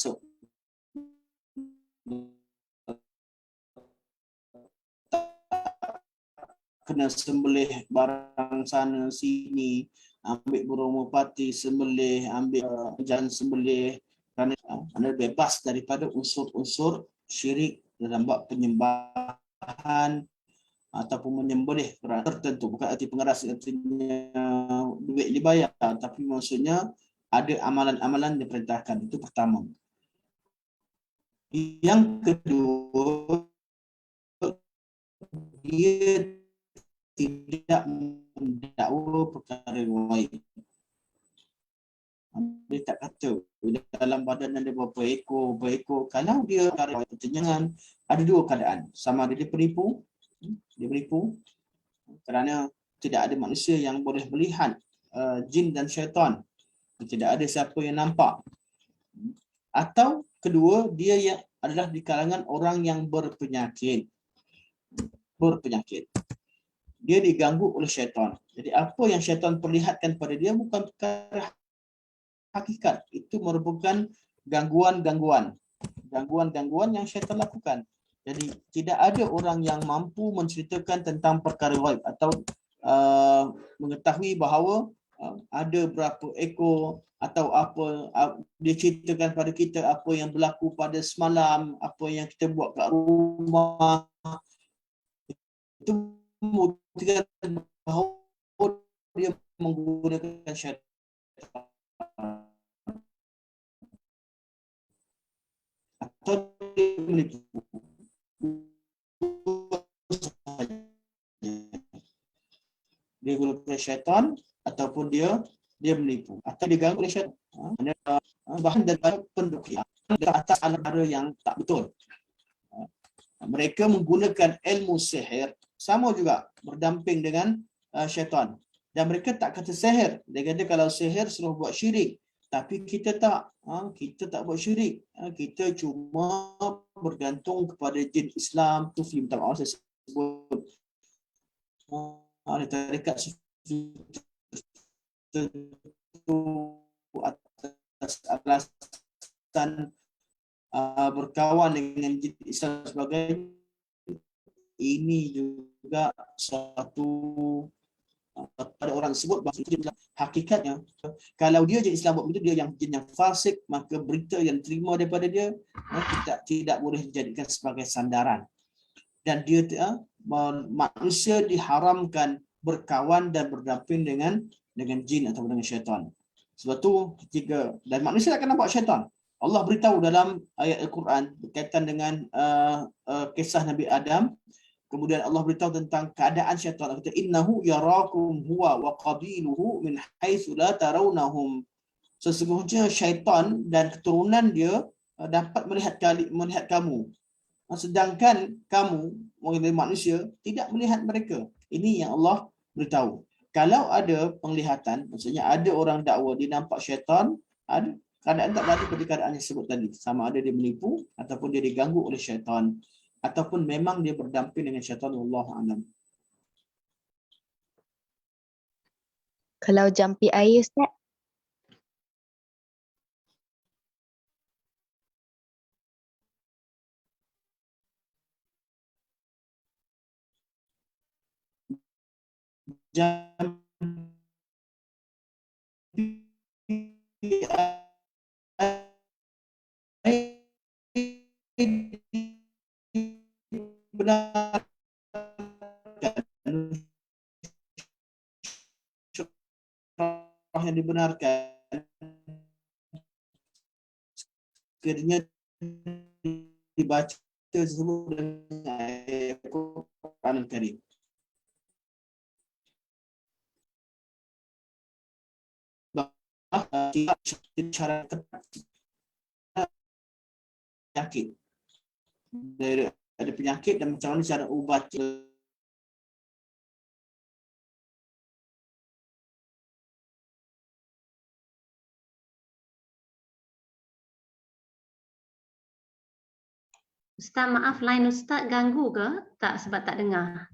kena sembelih barang sana sini, ambil burung merpati sembelih, ambil jalan sembelih, kerana anda bebas daripada unsur-unsur syirik dalam bab penyembahan ataupun menyembelih tertentu. Bukan arti pengeras artinya duit dibayar, tapi maksudnya ada amalan-amalan diperintahkan. Itu pertama. Yang kedua, dia tidak mendakwa perkara gaib. Dia tak kata dalam badan ada berapa ekor. Kalau dia perkara ketenyangan, ada dua keadaan. Sama ada dia penipu, Dia menipu kerana tidak ada manusia yang boleh melihat jin dan syaitan. Tidak ada siapa yang nampak. Atau kedua, dia yang adalah di kalangan orang yang berpenyakit. Dia diganggu oleh syaitan. Jadi apa yang syaitan perlihatkan pada dia bukan perkara hakikat. Itu merupakan gangguan-gangguan yang syaitan lakukan. Jadi tidak ada orang yang mampu menceritakan tentang perkara gaib atau mengetahui bahawa ada berapa ekor atau apa dia ceritakan pada kita apa yang berlaku pada semalam, apa yang kita buat kat rumah. Itu membuktikan bahawa dia menggunakan syaitan atau dia menipu. Dia gunakan syaitan ataupun dia menipu atau diganggu oleh syaitan. Bahan daripada pendukian atas alam yang tak betul. Mereka menggunakan ilmu sihir sama juga berdamping dengan syaitan. Dan mereka tak kata sihir. Dia kata kalau sihir suruh buat syirik. Tapi kita tak. Kita tak buat syirik. Kita cuma bergantung kepada jin Islam. Sufi, minta maaf saya sebut. Ada tarekat sufi tertentu atas alasan berkawan dengan jin Islam sebagainya. Ini juga suatu pada orang sebut bahawa hakikatnya kalau dia jin Islam buat begitu, dia yang jin yang fasik, maka berita yang terima daripada dia tidak boleh dijadikan sebagai sandaran. Dan dia manusia diharamkan berkawan dan berdamping dengan jin atau dengan syaitan. Sebab tu ketika dan manusia akan nampak syaitan. Allah beritahu dalam ayat Al-Quran berkaitan dengan kisah Nabi Adam. Kemudian Allah beritahu tentang keadaan syaitan. Allah kata innahu yarakum huwa wa qabiluhu min haitsu la tarawnahum. Sesungguhnya syaitan dan keturunan dia dapat melihat kamu. Sedangkan kamu manusia tidak melihat mereka. Ini yang Allah beritahu. Kalau ada penglihatan, maksudnya ada orang dakwa dia nampak syaitan, ada keadaan tak berada pada keadaan yang disebut tadi. Sama ada dia menipu ataupun dia diganggu oleh syaitan. Ataupun memang dia berdamping dengan syaitan. Wallahu a'lam. Kalau jampi air, Ustaz? Jampi benarkan yang dibenarkan sekiranya dibaca tersebut dengan ayat Al-Quran Al-Karim. Cara penyakit. Ada penyakit dan macam mana cara ubat. Ustaz, maaf line Ustaz ganggu ke? Tak, sebab tak dengar.